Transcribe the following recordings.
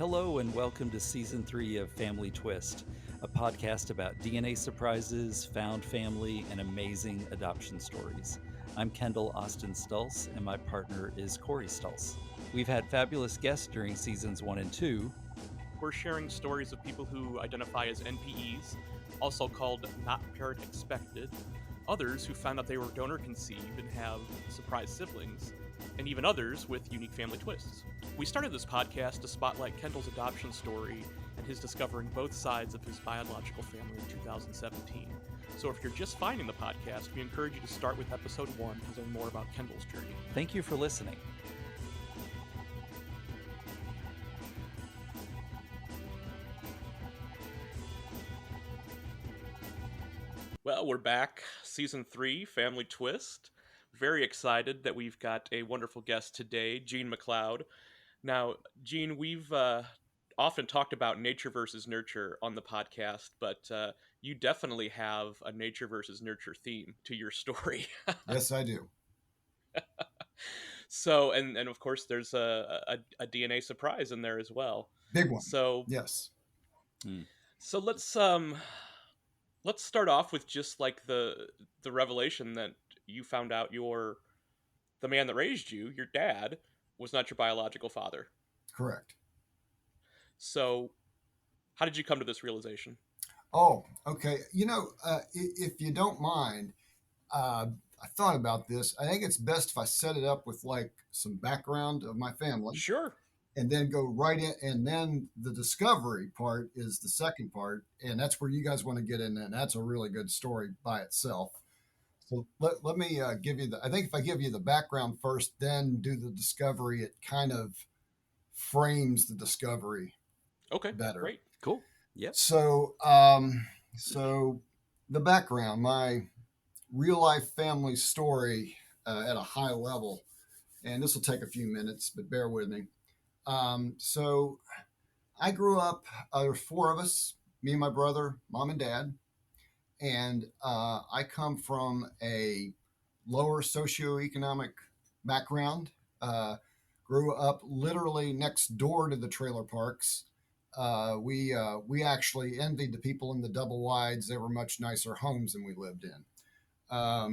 Hello, and welcome to Season 3 of Family Twist, a podcast about DNA surprises, found family, and amazing adoption stories. I'm Kendall Stulce, and my partner is Corey Stulce. We've had fabulous guests during Seasons 1 and 2. We're sharing stories of people who identify as NPEs, also called not parent expected, others who found out they were donor conceived and have surprise siblings, and even others with unique family twists. We started this podcast to spotlight Kendall's adoption story and his discovering both sides of his biological family in 2017. So if you're just finding the podcast, we encourage you to start with episode 1 to learn more about Kendall's journey. Thank you for listening. Well, we're back. Season 3, Family Twist. Very excited that we've got a wonderful guest today, Gene McLeod. Now, Gene, we've often talked about nature versus nurture on the podcast, but you definitely have a nature versus nurture theme to your story. Yes, I do. So, and of course, there's a DNA surprise in there as well. Big one. So, yes. So let's start off with just like the revelation that you found out the man that raised you, your dad, was not your biological father. Correct. So how did you come to this realization? Oh, okay. If you don't mind, I thought about this. I think it's best if I set it up with like some background of my family. Sure. And then go right in. And then the discovery part is the second part. And that's where you guys want to get in. And that's a really good story by itself. So let me give you I think if I give you the background first, then do the discovery, it kind of frames the discovery better. Great. Cool. Yep. So, the background, my real life family story at a high level, and this will take a few minutes, but bear with me. So I grew up, there's 4 of us, me and my brother, mom and dad. And I come from a lower socioeconomic background, grew up literally next door to the trailer parks. We actually envied the people in the double wides. They were much nicer homes than we lived in. So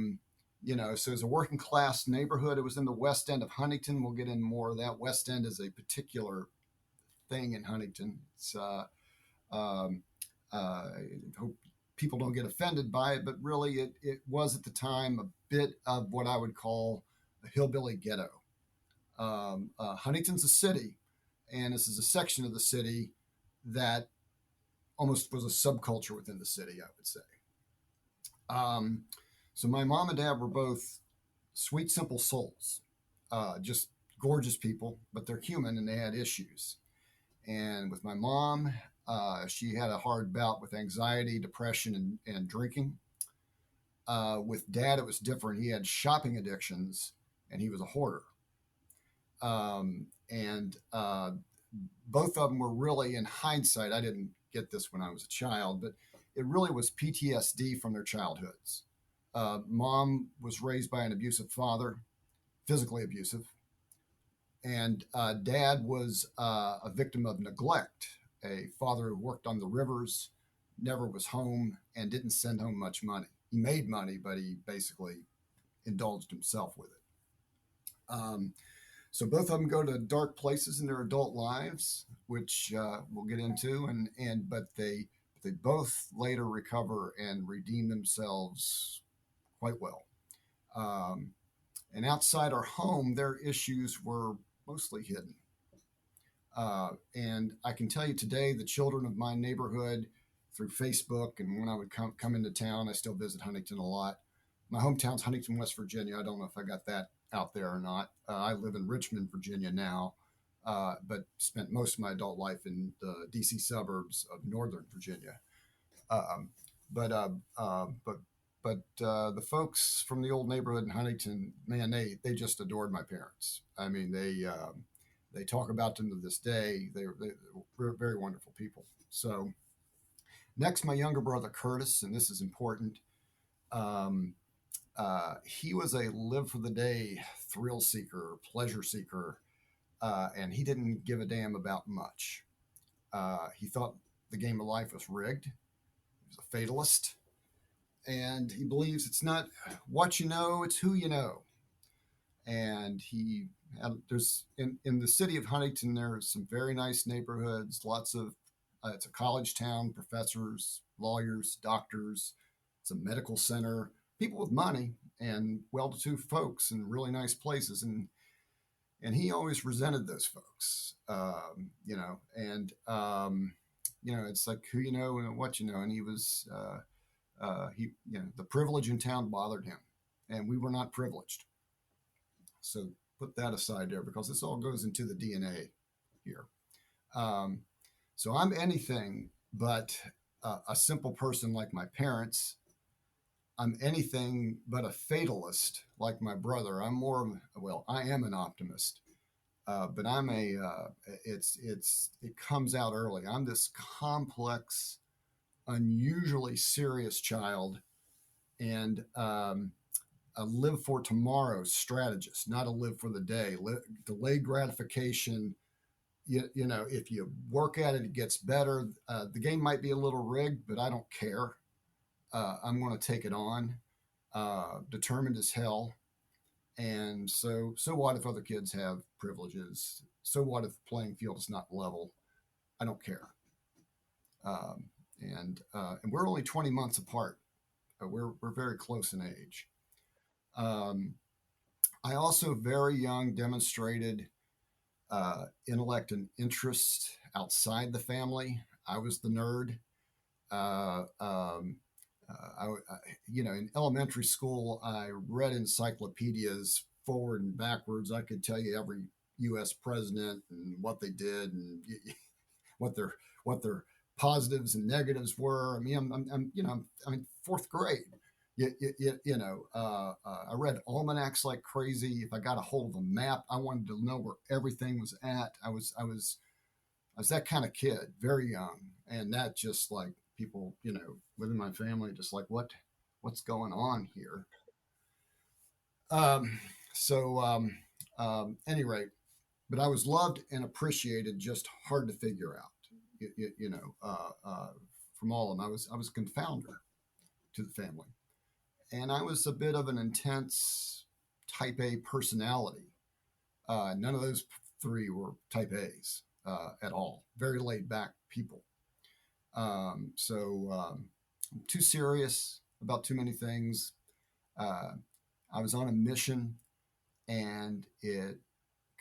it was a working class neighborhood. It was in the west end of Huntington. We'll get into more of that. West End is a particular thing in Huntington. It's, hope people don't get offended by it, but really it was at the time a bit of what I would call a hillbilly ghetto. Huntington's a city, and this is a section of the city that almost was a subculture within the city, I would say. So my mom and dad were both sweet, simple souls, just gorgeous people, but they're human and they had issues. And with my mom, she had a hard bout with anxiety, depression, and drinking. With dad, it was different. He had shopping addictions, and he was a hoarder. Both of them were really, in hindsight, I didn't get this when I was a child, but it really was PTSD from their childhoods. Mom was raised by an abusive father, physically abusive, and dad was a victim of neglect. A father who worked on the rivers, never was home, and didn't send home much money. He made money, but he basically indulged himself with it. So both of them go to dark places in their adult lives, which we'll get into, but they both later recover and redeem themselves quite well. And outside our home, their issues were mostly hidden. And I can tell you today, the children of my neighborhood through Facebook, and when I would come into town, I still visit Huntington a lot. My hometown's Huntington, West Virginia. I don't know if I got that out there or not. I live in Richmond, Virginia now, but spent most of my adult life in the DC suburbs of Northern Virginia. But the folks from the old neighborhood in Huntington, man, they just adored my parents. I mean, they talk about them to this day. They're very wonderful people. So next, my younger brother, Curtis, and this is important. He was a live for the day thrill seeker, pleasure seeker, and he didn't give a damn about much. He thought the game of life was rigged. He was a fatalist, and he believes it's not what you know, it's who you know. And there's in the city of Huntington, there are some very nice neighborhoods, lots of it's a college town, professors, lawyers, doctors, it's a medical center, people with money and well-to-do folks in really nice places. And he always resented those folks, it's like who you know and what you know. And he was the privilege in town bothered him, and we were not privileged. So put that aside there, because this all goes into the DNA here. Um, so I'm anything but a simple person like my parents. I'm anything but a fatalist like my brother. I am an optimist, but it comes out early. I'm this complex, unusually serious child, and a live for tomorrow strategist, not a live for the day. Delayed gratification. If you work at it, it gets better. The game might be a little rigged, but I don't care. I'm going to take it on. Determined as hell. And so what if other kids have privileges? So what if the playing field is not level? I don't care. And we're only 20 months apart. We're very close in age. Um, I also very young demonstrated intellect and interest outside the family. I was the nerd. Uh, um, in elementary school, I read encyclopedias forward and backwards. I could tell you every U.S. president and what they did and what their positives and negatives were. I mean, I'm fourth grade. I read almanacs like crazy. If I got a hold of a map, I wanted to know where everything was at. I was that kind of kid, very young, and that just like people, within my family, just like what's going on here. Um, any rate, but I was loved and appreciated, just hard to figure out. From all of them, I was a confounder to the family, and I was a bit of an intense type A personality. None of those three were type A's at all. Very laid back people. I'm too serious about too many things. Uh, I was on a mission, and it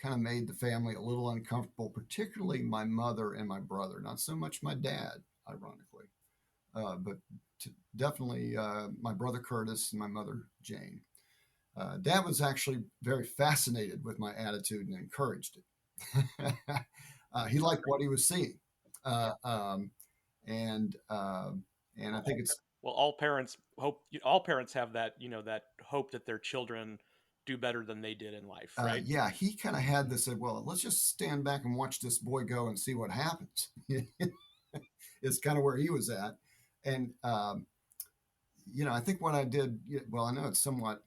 kind of made the family a little uncomfortable, particularly my mother and my brother. Not so much my dad, ironically, but definitely my brother Curtis and my mother Jane. Dad was actually very fascinated with my attitude and encouraged it. He liked what he was seeing, uh, um, and I think it's Well, all parents have that, that hope that their children do better than they did in life, right? yeah. He kind of had this. Said, well, let's just stand back and watch this boy go and see what happens. It's kind of where he was at, and I think what I did. Well, I know it's somewhat.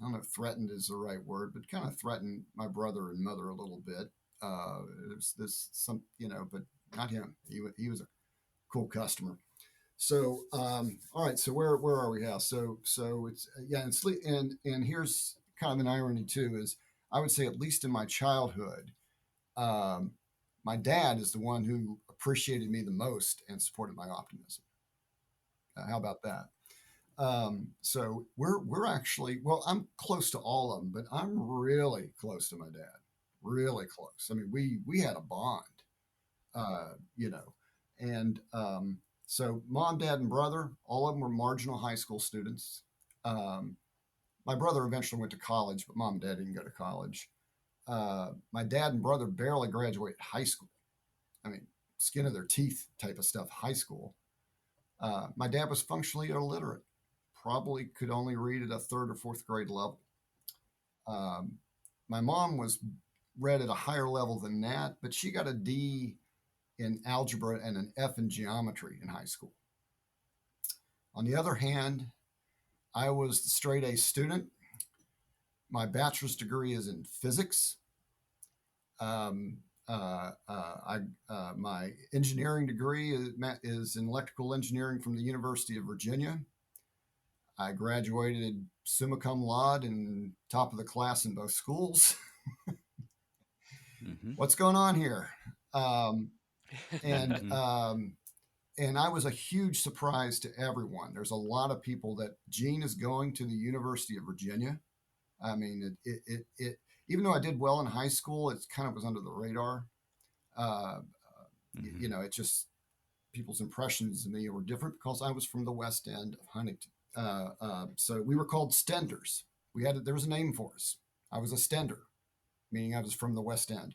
I don't know if threatened is the right word, but kind of threatened my brother and mother a little bit. It was this but not him. He was a cool customer. So all right. So where are we now? So it's and here's kind of an irony too is I would say at least in my childhood, um, my dad is the one who appreciated me the most and supported my optimism. How about that? So we're actually I'm close to all of them, but I'm really close to my dad, really close. I mean, we had a bond, uh, you know, and so mom, dad, and brother, all of them were marginal high school students. Um, my brother eventually went to college, but mom and dad didn't go to college. My dad and brother barely graduated high school. I mean, skin of their teeth type of stuff, high school. My dad was functionally illiterate, probably could only read at a third or fourth grade level. Um, my mom was read at a higher level than that, but she got a D in algebra and an F in geometry in high school. On the other hand, I was the straight A student. My bachelor's degree is in physics. My engineering degree is in electrical engineering from the University of Virginia. I graduated summa cum laude and top of the class in both schools. Mm-hmm. What's going on here? And Mhm. and I was a huge surprise to everyone. There's a lot of people that Gene is going to the University of Virginia. I mean, it even though I did well in high school, it kind of was under the radar. Uh, Mhm. it just people's impressions of me were different because I was from the West End of Huntington. So we were called Stenders. There was a name for us. I was a Stender, meaning I was from the West End.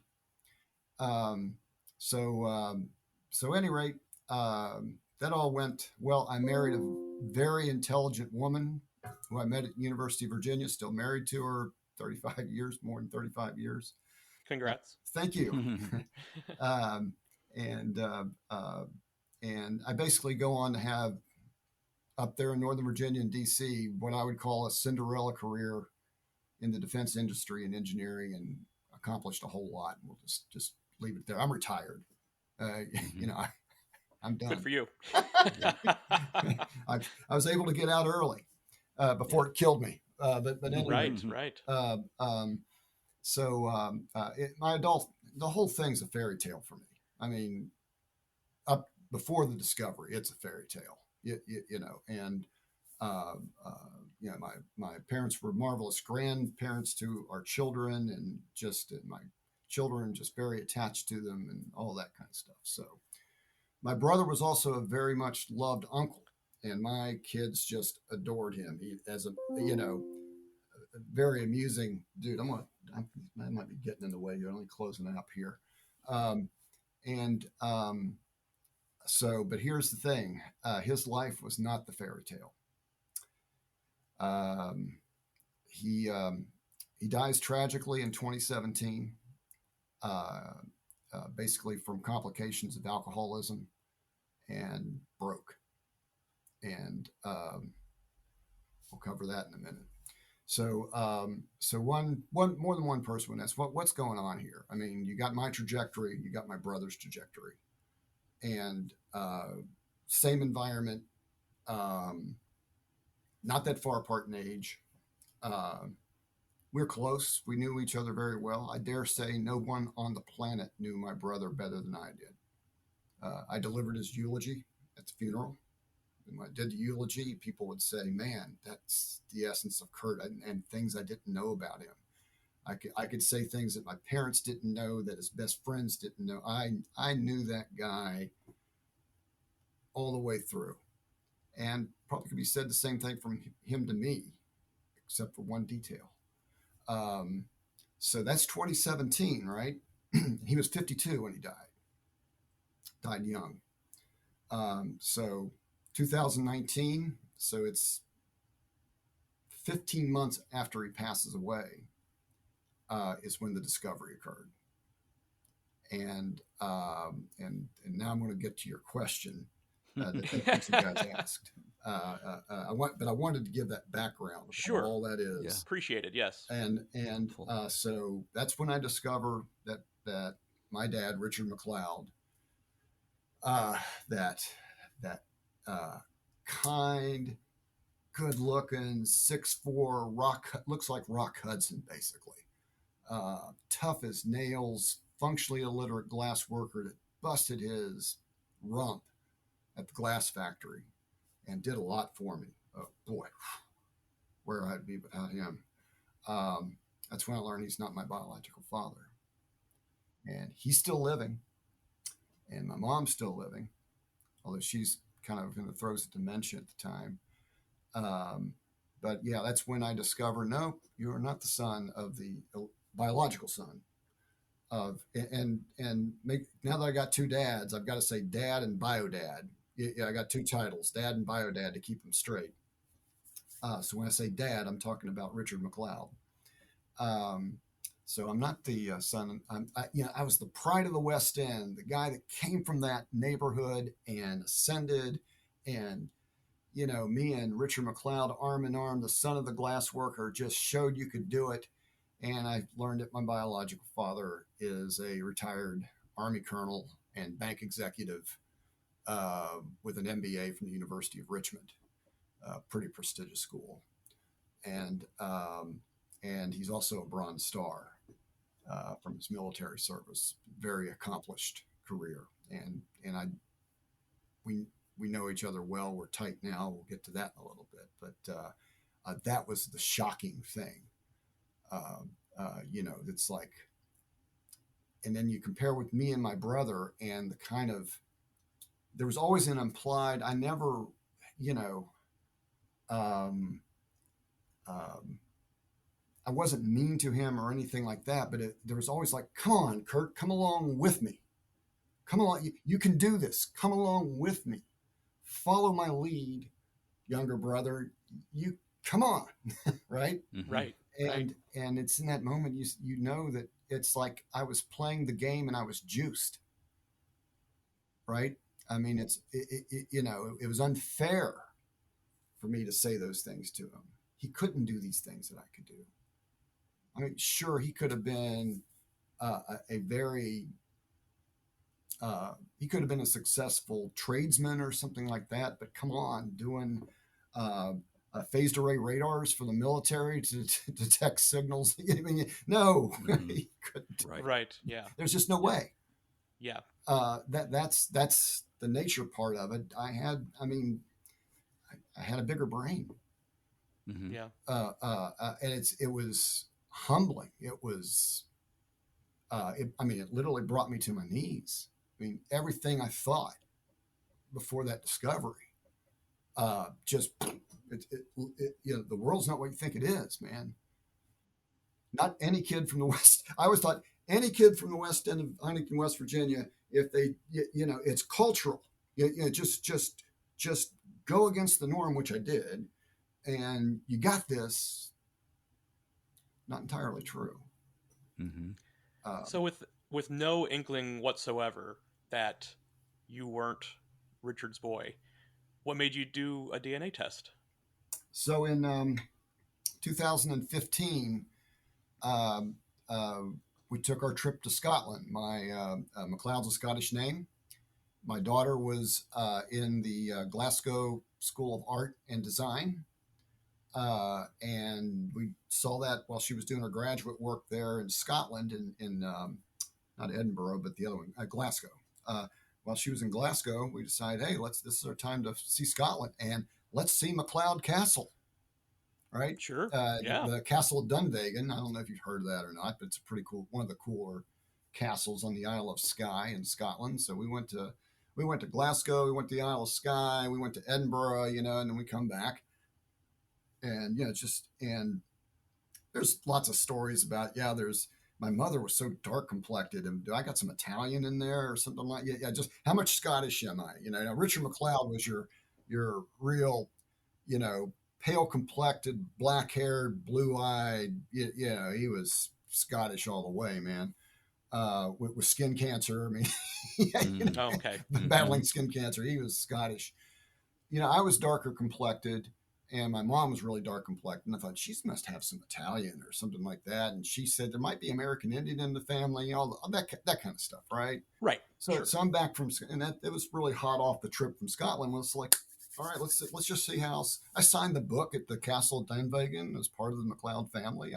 Um, so so at any rate, that all went well. I married a very intelligent woman who I met at University of Virginia. Still married to her 35 years, more than 35 years. Congrats. Thank you. um, and and I basically go on to have up there in Northern Virginia and DC what I would call a Cinderella career in the defense industry and engineering, and accomplished a whole lot. And we'll just leave it there. I'm retired. Mhm. I'm done. Good for you. I was able to get out early before it killed me. But anyway, Right. the whole thing's a fairy tale for me. I mean, up before the discovery, it's a fairy tale. And uh, my parents were marvelous grandparents to our children, and just my children just very attached to them and all that kind of stuff. So my brother was also a very much loved uncle, and my kids just adored him. As a very amusing dude. I might be getting in the way. You're only closing up here. Um, and but here's the thing: his life was not the fairy tale. Um, he dies tragically in 2017, uh, basically from complications of alcoholism and broke. And we'll cover that in a minute. So, one more than one person would ask, what's going on here? I mean, you got my trajectory, you got my brother's trajectory, and same environment, not that far apart in age. Uh, we're close. We knew each other very well. I dare say no one on the planet knew my brother better than I did. I delivered his eulogy at the funeral. When I did the eulogy, people would say, "Man, that's the essence of Kurt," and things I didn't know about him. I could say things that my parents didn't know, that his best friends didn't know. I knew that guy all the way through, and probably could be said the same thing from him to me, except for one detail. Um, so that's 2017, right? He was 52 when he died young. So 2019, so it's 15 months after he passes away, is when the discovery occurred. And now I'm going to get to your question that you guys asked. I wanted to give that background of Sure. all that is. Yeah. Appreciated. Yes. And Helpful. so that's when I discover that my dad, Richard McLeod, that kind, good looking, 6'4", looks like Rock Hudson, basically. Tough as nails, functionally illiterate glass worker that busted his rump at the glass factory and did a lot for me. Oh, boy, where I'd be without him. That's when I learned he's not my biological father. And he's still living, and my mom's still living, although she's kind of in the throes of dementia at the time. But yeah, that's when I discovered, no, you are not the son of the biological son of, now that I got two dads, I've got to say dad and bio dad. Yeah, I got two titles, dad and bio dad, to keep them straight. So when I say dad, I'm talking about Richard McLeod. So I'm not the son. I was the pride of the West End, the guy that came from that neighborhood and ascended, and me and Richard McLeod, arm in arm, the son of the glass worker, just showed you could do it. And I learned that my biological father is a retired Army colonel and bank executive with an MBA from the University of Richmond, pretty prestigious school. And he's also a Bronze Star from his military service. Very accomplished career. And we know each other well. We're tight now. We'll get to that in a little bit. But that was the shocking thing. It's like, and then you compare with me and my brother, and the kind of, there was always an implied, I never, um, um, I wasn't mean to him or anything like that, but there was always like, come on, Kurt, come along with me. Come along. You can do this. Come along with me. Follow my lead, younger brother. You come on. Right. Mm-hmm. Right. And it's in that moment you know that it's like I was playing the game and I was juiced. Right. I mean, it was unfair for me to say those things to him. He couldn't do these things that I could do. I mean, sure, he could have been a very he could have been a successful tradesman or something like that. But come on, doing phased array radars for the military to detect signals. I mean, no, mm-hmm. He couldn't. Right. Yeah. There's just no way. Yeah. That's the nature part of it. I had a bigger brain. Mm-hmm. Yeah. And it was humbling. It was, it literally brought me to my knees. I mean, everything I thought before that discovery, just, the world's not what you think it is, man. Not any kid from the West. I always thought any kid from the West End of Huntington, West Virginia, if they, it's cultural, just go against the norm, which I did. And you got this. Not entirely true. Mm-hmm. So with no inkling whatsoever that you weren't Richard's boy, what made you do a DNA test? So in 2015, we took our trip to Scotland. My McLeod's a Scottish name. My daughter was in the Glasgow School of Art and Design. And we saw that while she was doing her graduate work there in Scotland, in not Edinburgh, but the other one, Glasgow. While she was in Glasgow, we decided, hey, this is our time to see Scotland, and let's see McLeod Castle. Right? Sure. The Castle of Dunvegan. I don't know if you've heard of that or not, but it's a pretty cool, one of the cooler castles on the Isle of Skye in Scotland. So we went to Glasgow, we went to the Isle of Skye, we went to Edinburgh, and then we come back. And and there's lots of stories about, my mother was so dark complected, and I got some Italian in there or something like that. Yeah, just how much Scottish am I? Now Richard McLeod was your real, pale complected, black haired, blue eyed. He was Scottish all the way, man. With skin cancer. I mean, okay, battling skin cancer. He was Scottish. I was darker complected. And my mom was really dark complected. And I thought, she must have some Italian or something like that. And she said there might be American Indian in the family, all that kind of stuff, right? Right. So, sure. So I'm back and it was really hot off the trip from Scotland. It's like, all right, let's just see how I signed the book at the Castle of Dunvegan as part of the McLeod family.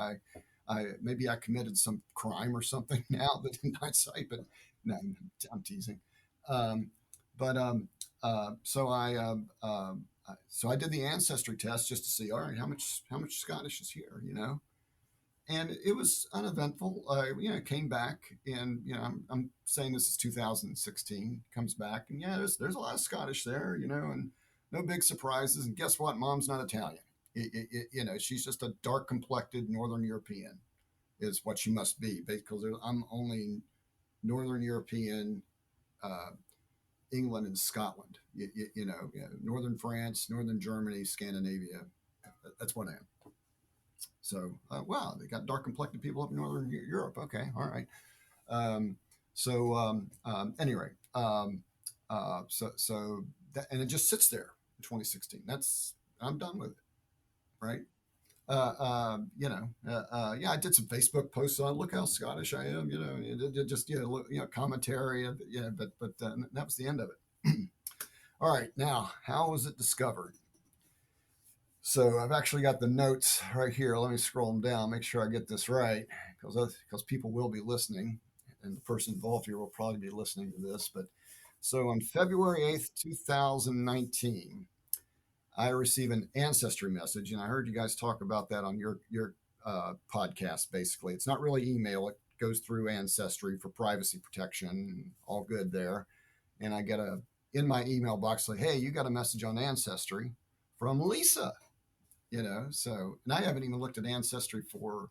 Maybe I committed some crime or something now that in hindsight, but no, I'm teasing. So I did the ancestry test just to see, all right, how much Scottish is here, and it was uneventful. Came back, and I'm saying this is 2016. Comes back, and there's a lot of Scottish there, and no big surprises. And guess what? Mom's not Italian. She's just a dark complected Northern European, is what she must be, because I'm only Northern European. England and Scotland, Northern France, Northern Germany, Scandinavia. That's what I am. So, wow, they got dark complected people up in Northern Europe. Okay, all right. Anyway, and it just sits there in 2016. I'm done with it, right? Yeah, I did some Facebook posts on look how Scottish I am, just look, commentary, but that was the end of it. All right, now how was it discovered? So I've actually got the notes right here. Let me scroll them down, make sure I get this right, because people will be listening, and the person involved here will probably be listening to this. But so on February 8th, 2019, I receive an ancestry message, and I heard you guys talk about that on your podcast. Basically, it's not really email; it goes through ancestry for privacy protection. All good there. And I get a in my email box like, "Hey, you got a message on ancestry from Lisa." So and I haven't even looked at ancestry for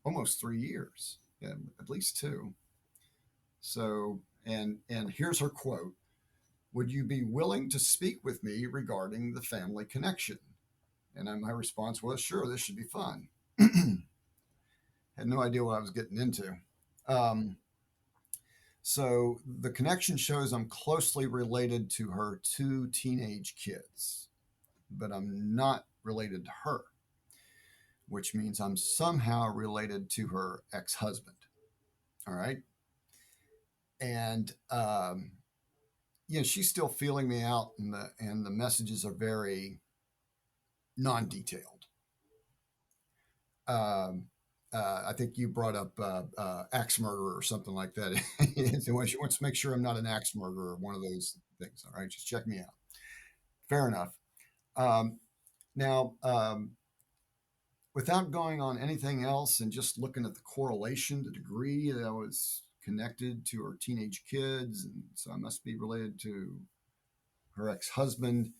almost 3 years, at least two. So and here's her quote: "Would you be willing to speak with me regarding the family connection?" And then my response was, "Sure, this should be fun." Had no idea what I was getting into. Um, so the connection shows I'm closely related to her two teenage kids, but I'm not related to her, which means I'm somehow related to her ex-husband. All right. And she's still feeling me out, and the messages are very non-detailed. Um, I think you brought up axe murderer or something like that. She wants to make sure I'm not an axe murderer, one of those things. All right, just check me out. Fair enough. Um, now, without going on anything else and just looking at the correlation, the degree that I was connected to her teenage kids, and so I must be related to her ex-husband.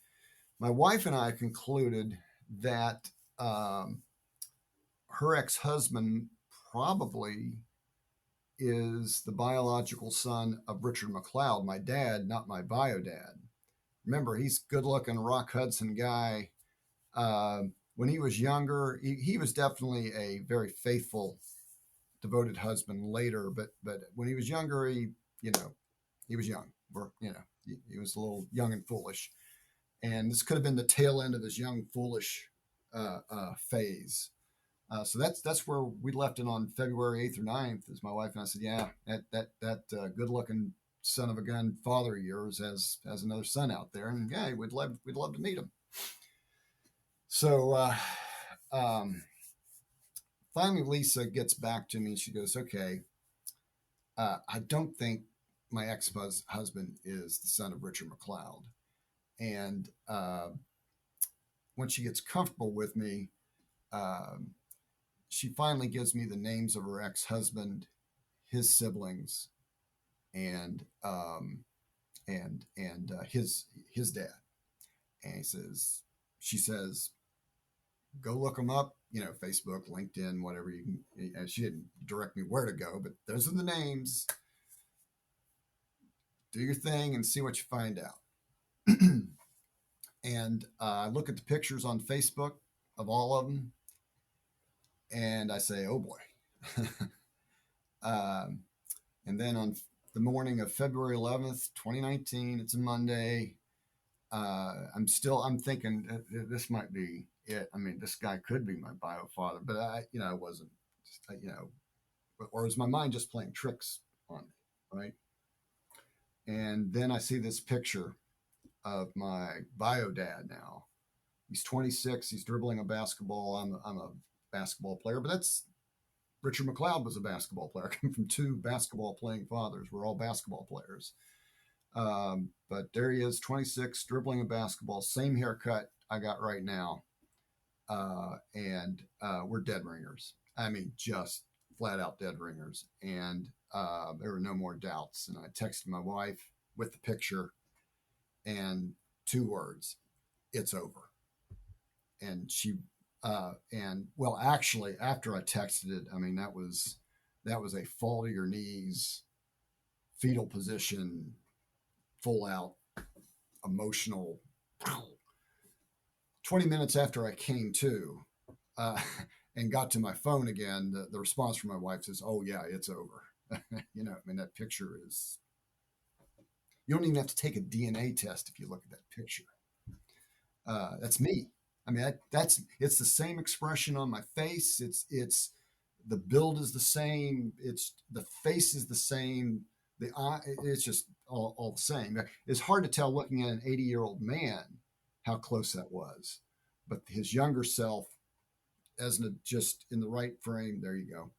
My wife and I concluded that her ex-husband probably is the biological son of Richard McLeod, my dad, not my bio dad. Remember, he's good-looking Rock Hudson guy. When he was younger, he was definitely a very faithful, devoted husband later. But when he was younger, he was young. He was a little young and foolish, and this could have been the tail end of his young foolish phase. So that's where we left it on February 8th or 9th. As my wife and I said, yeah, that good looking son of a gun father of yours has another son out there, and yeah, we'd love to meet him. So finally, Lisa gets back to me. She goes, okay, I don't think my ex-husband is the son of Richard McLeod. And when she gets comfortable with me, she finally gives me the names of her ex-husband, his siblings, and his dad. And she says, go look them up. Facebook, LinkedIn, whatever you can. And she didn't direct me where to go, but those are the names. Do your thing and see what you find out. And I look at the pictures on Facebook of all of them, and I say, oh boy. And then on the morning of February 11th, 2019, it's a Monday. I'm thinking this might be it. I mean, this guy could be my bio father, but I wasn't, or was my mind just playing tricks on me, right? And then I see this picture of my bio dad now. He's 26. He's dribbling a basketball. I'm a basketball player, but that's Richard McLeod was a basketball player. I come from two basketball playing fathers. We're all basketball players. But there he is, 26, dribbling a basketball, same haircut I got right now. And we're dead ringers. I mean, just flat out dead ringers. And there were no more doubts. And I texted my wife with the picture and two words, it's over. And actually, after I texted it, I mean, that was a fall to your knees, fetal position, full out emotional. 20 minutes after I came to and got to my phone again, the response from my wife says, oh yeah, it's over. I mean, that picture is, you don't even have to take a DNA test if you look at that picture. That's me. I mean, it's the same expression on my face. It's the build is the same. It's the face is the same. The eye, it's just all the same. It's hard to tell looking at an 80-year-old man how close that was, but his younger self, as just in the right frame. There you go.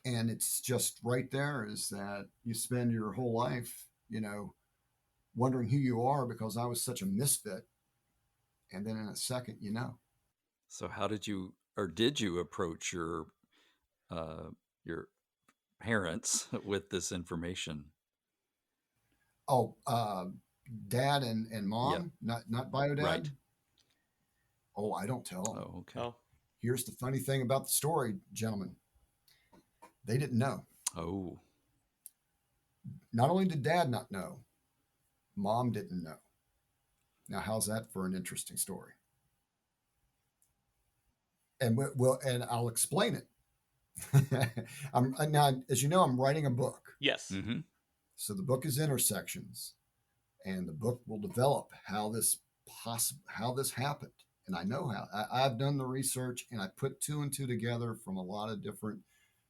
And it's just right there is that you spend your whole life, wondering who you are because I was such a misfit. And then in a second, So how did you or did you approach your parents with this information? Oh, dad and Yeah, mom, not bio dad. right. Oh, I don't tell them. Oh, okay. Oh, Here's the funny thing about the story, gentlemen. They didn't know. Oh, Not only did dad not know, mom didn't know. Now, how's that for an interesting story? And and I'll explain it. Now, as you know, I'm writing a book. yes. mm-hmm. So the book is Intersections, and the book will develop how this happened. And I know how. I've done the research, and I put two and two together from a lot of different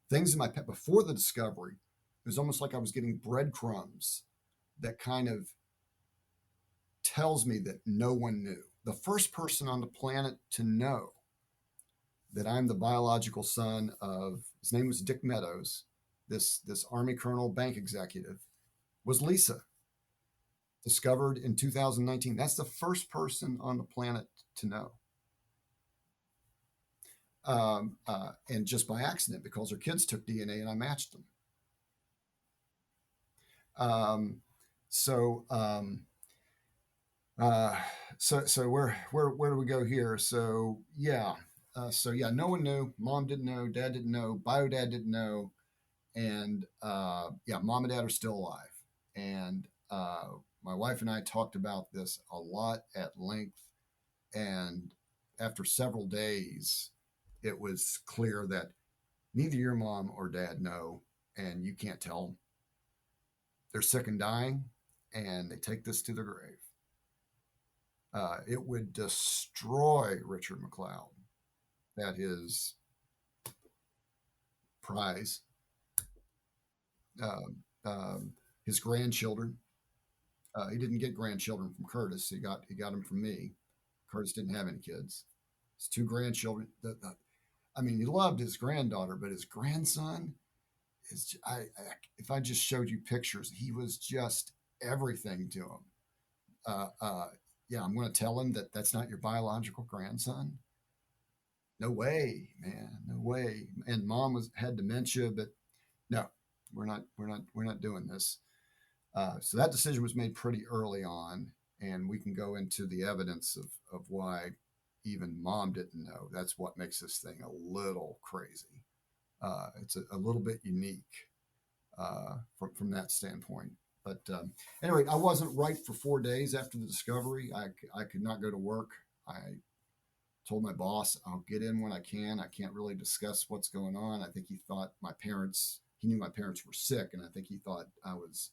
things in my pet before the discovery. It was almost like I was getting breadcrumbs that kind of tells me that no one knew. The first person on the planet to know that I'm the biological son of, his name was Dick Meadows, this Army Colonel bank executive, was Lisa, discovered in 2019. That's the first person on the planet to know. And just by accident, because her kids took DNA and I matched them. So where do we go here? So yeah, no one knew. Mom didn't know. Dad didn't know. Bio dad didn't know. And mom and dad are still alive. And my wife and I talked about this a lot at length. And after several days, it was clear that neither your mom or dad know, and you can't tell them. They're sick and dying, and they take this to the grave. It would destroy Richard McLeod, that his prize, his grandchildren. He didn't get grandchildren from Curtis. He got them from me. Curtis didn't have any kids. His two grandchildren. He loved his granddaughter, but his grandson is. If I just showed you pictures, he was just everything to him. I'm going to tell him that that's not your biological grandson. No way, man, no way. And mom had dementia, but no, we're not doing this. So that decision was made pretty early on, and we can go into the evidence of why even mom didn't know. That's what makes this thing a little crazy. It's a little bit unique from that standpoint. But anyway, I wasn't right for 4 days after the discovery. I could not go to work. I told my boss, I'll get in when I can. I can't really discuss what's going on. I think he thought he knew my parents were sick, and I think he thought I was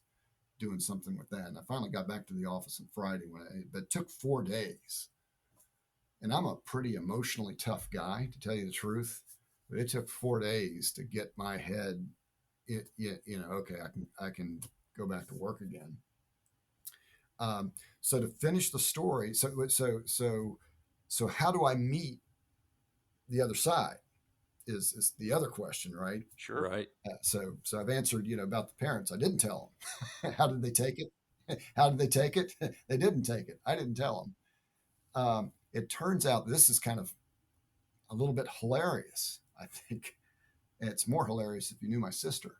doing something with that. And I finally got back to the office on Friday but it took 4 days. And I'm a pretty emotionally tough guy, to tell you the truth. But it took 4 days to get my head, okay, I can go back to work again. So to finish the story, so how do I meet the other side is the other question, right? Sure. Right. So I've answered, about the parents. I didn't tell them. How did they take it? How did they take it? They didn't take it. I didn't tell them. It turns out this is kind of a little bit hilarious. I think it's more hilarious if you knew my sister.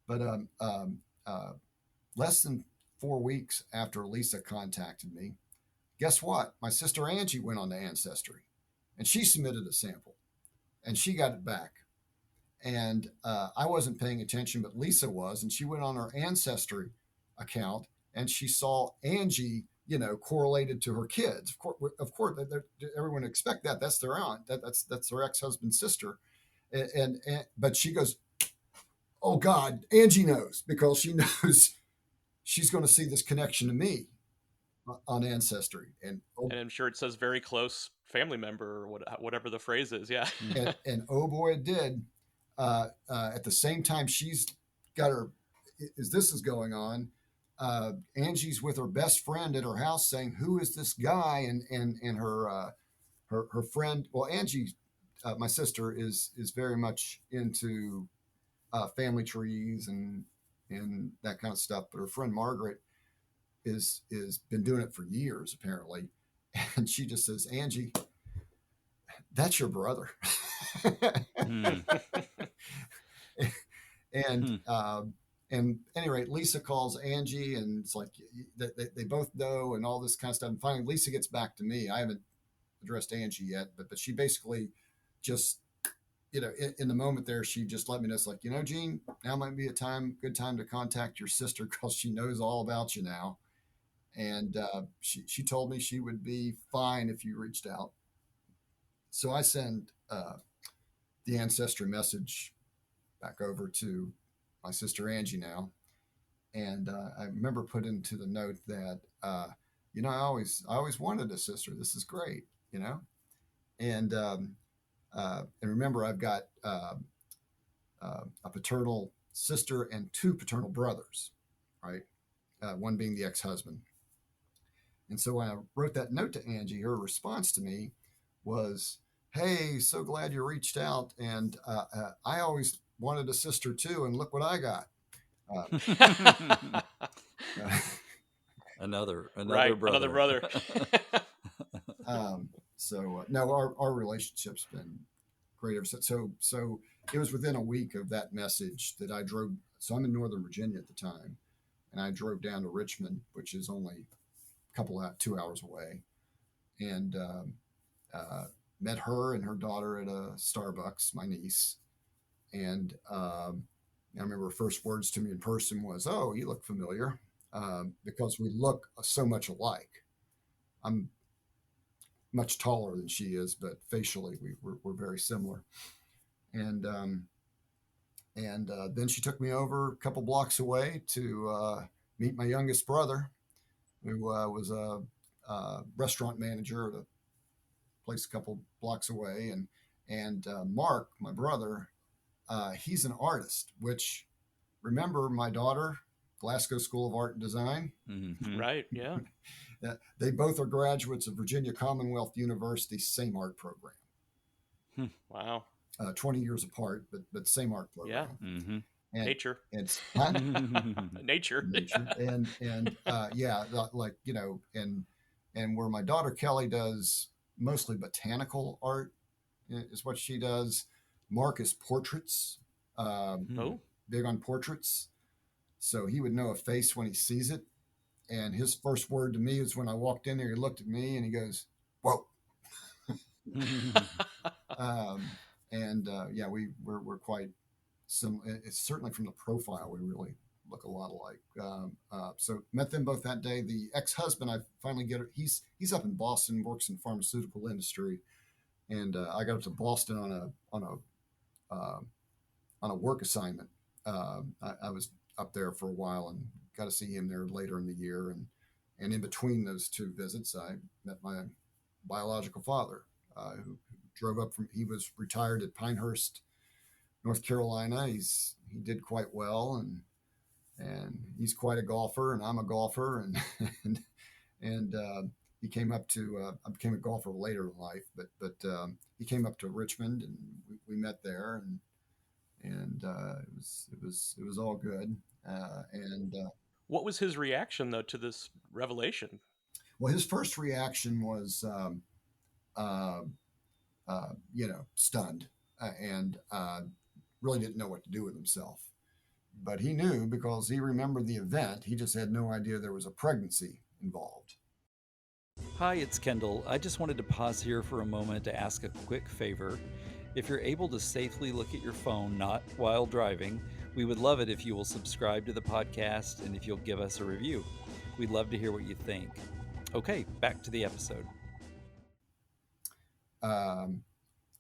But less than 4 weeks after Lisa contacted me, guess what? My sister Angie went on to Ancestry, and she submitted a sample, and she got it back. And I wasn't paying attention, but Lisa was, and she went on her Ancestry account, and she saw Angie, correlated to her kids. Of course, everyone would expect that. That's their aunt. That's their ex-husband's sister. But she goes, oh God, Angie knows, because she knows she's going to see this connection to me on Ancestry, and And I'm sure it says very close family member or whatever the phrase is. Yeah. and oh boy, it did. At the same time, she's got her. As this is going on, Angie's with her best friend at her house, saying, "Who is this guy?" And her friend. Well, Angie, my sister, is very much into family trees and that kind of stuff. But her friend Margaret is been doing it for years apparently, and she just says, "Angie, that's your brother." Hmm. and Hmm. and at any rate, Lisa calls Angie, and it's like they both know and all this kind of stuff. And finally, Lisa gets back to me. I haven't addressed Angie yet, but she basically just, in the moment there, she just let me know. It's like, Gene, now might be good time to contact your sister because she knows all about you now. And she told me she would be fine if you reached out. So I send the ancestry message back over to my sister Angie now, and I remember putting into the note that I always wanted a sister. This is great, and and remember I've got a paternal sister and two paternal brothers, right? One being the ex-husband. And so when I wrote that note to Angie, her response to me was, "Hey, so glad you reached out, and I always wanted a sister too, and look what I got." Uh, another Right, brother. another brother. So no, our relationship's been great ever since. So it was within a week of that message that I drove. So I'm in Northern Virginia at the time, and I drove down to Richmond, which is only 2 hours away, and met her and her daughter at a Starbucks, my niece. And I remember her first words to me in person was, "Oh, you look familiar," because we look so much alike. I'm much taller than she is, but facially we're very similar. And then she took me over a couple blocks away to meet my youngest brother, who was a restaurant manager at a place a couple blocks away, and Mark, my brother, he's an artist. Which, remember, my daughter, Glasgow School of Art and Design. Mm-hmm. Right. Yeah. They both are graduates of Virginia Commonwealth University's same art program. Wow. 20 years apart, but same art program. Yeah. Mm-hmm. And Nature. It's Nature. and yeah, like and where my daughter Kelly does mostly botanical art is what she does. Mark is portraits, Oh. big on portraits, so he would know a face when he sees it. And his first word to me is when I walked in there, he looked at me and he goes, "Whoa." And yeah, we're quite similar. It's certainly from the profile, we really look a lot alike. So met them both that day. The ex-husband, I finally get it. He's up in Boston, works in the pharmaceutical industry, and I got up to Boston on a work assignment. I was up there for a while and got to see him there later in the year, and in between those two visits, I met my biological father, who drove up he was retired at Pinehurst, North Carolina. He did quite well, and he's quite a golfer, and I'm a golfer, and he came up to I became a golfer later in life, but he came up to Richmond, and we met there, and it was all good. And What was his reaction though to this revelation? well, his first reaction was uh, stunned, and really didn't know what to do with himself. But he knew because he remembered the event. He just had no idea there was a pregnancy involved. Hi, it's Kendall. I just wanted to pause here for a moment to ask a quick favor. If you're able to safely look at your phone, not while driving, we would love it if you will subscribe to the podcast and if you'll give us a review. We'd love to hear what you think. Okay, back to the episode. Um,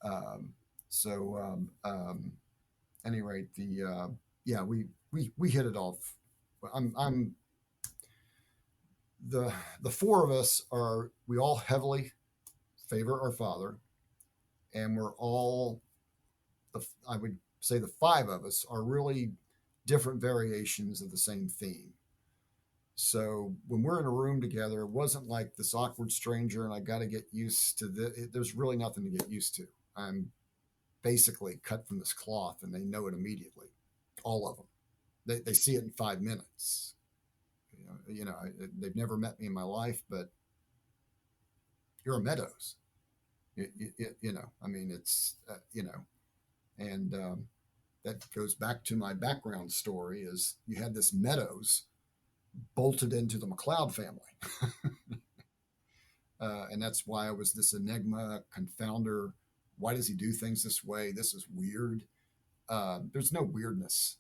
um, so, any rate, yeah, we hit it off. I'm the the four of us are we all heavily favor our father, and we're all I would say the five of us are really different variations of the same theme. So when we're in a room together, it wasn't like this awkward stranger and I got to get used to this. There's really nothing to get used to. I'm basically cut from this cloth and they know it immediately. All of them. They see it in 5 minutes. They've never met me in my life, but you're a Meadows. I mean, and that goes back to my background story is you had this Meadows bolted into the McLeod family. And that's why I was this enigma, confounder. Why does he do things this way? This is weird. There's no weirdness.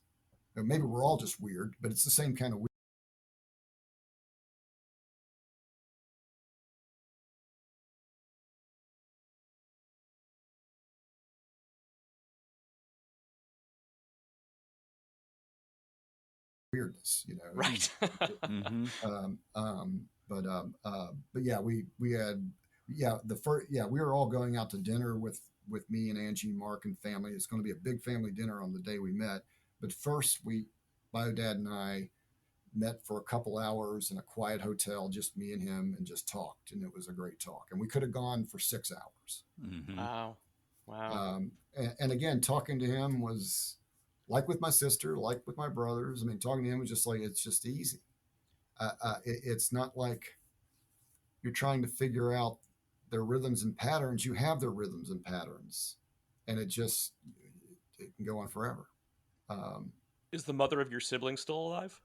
Maybe we're all just weird, but it's the same kind of weirdness, Right. Mm-hmm. But yeah, we had the first we were all going out to dinner with me and Angie, Mark, and family. It's going to be a big family dinner on the day we met. But first, my dad and I met for a couple hours in a quiet hotel, just me and him, and just talked, and it was a great talk. And we could have gone for 6 hours. Mm-hmm. Wow. And again, talking to him was like with my sister, like with my brothers. I mean, talking to him was just like it's just easy. It's not like you're trying to figure out their rhythms and patterns. You have their rhythms and patterns, and it can go on forever. Is the mother of your siblings still alive?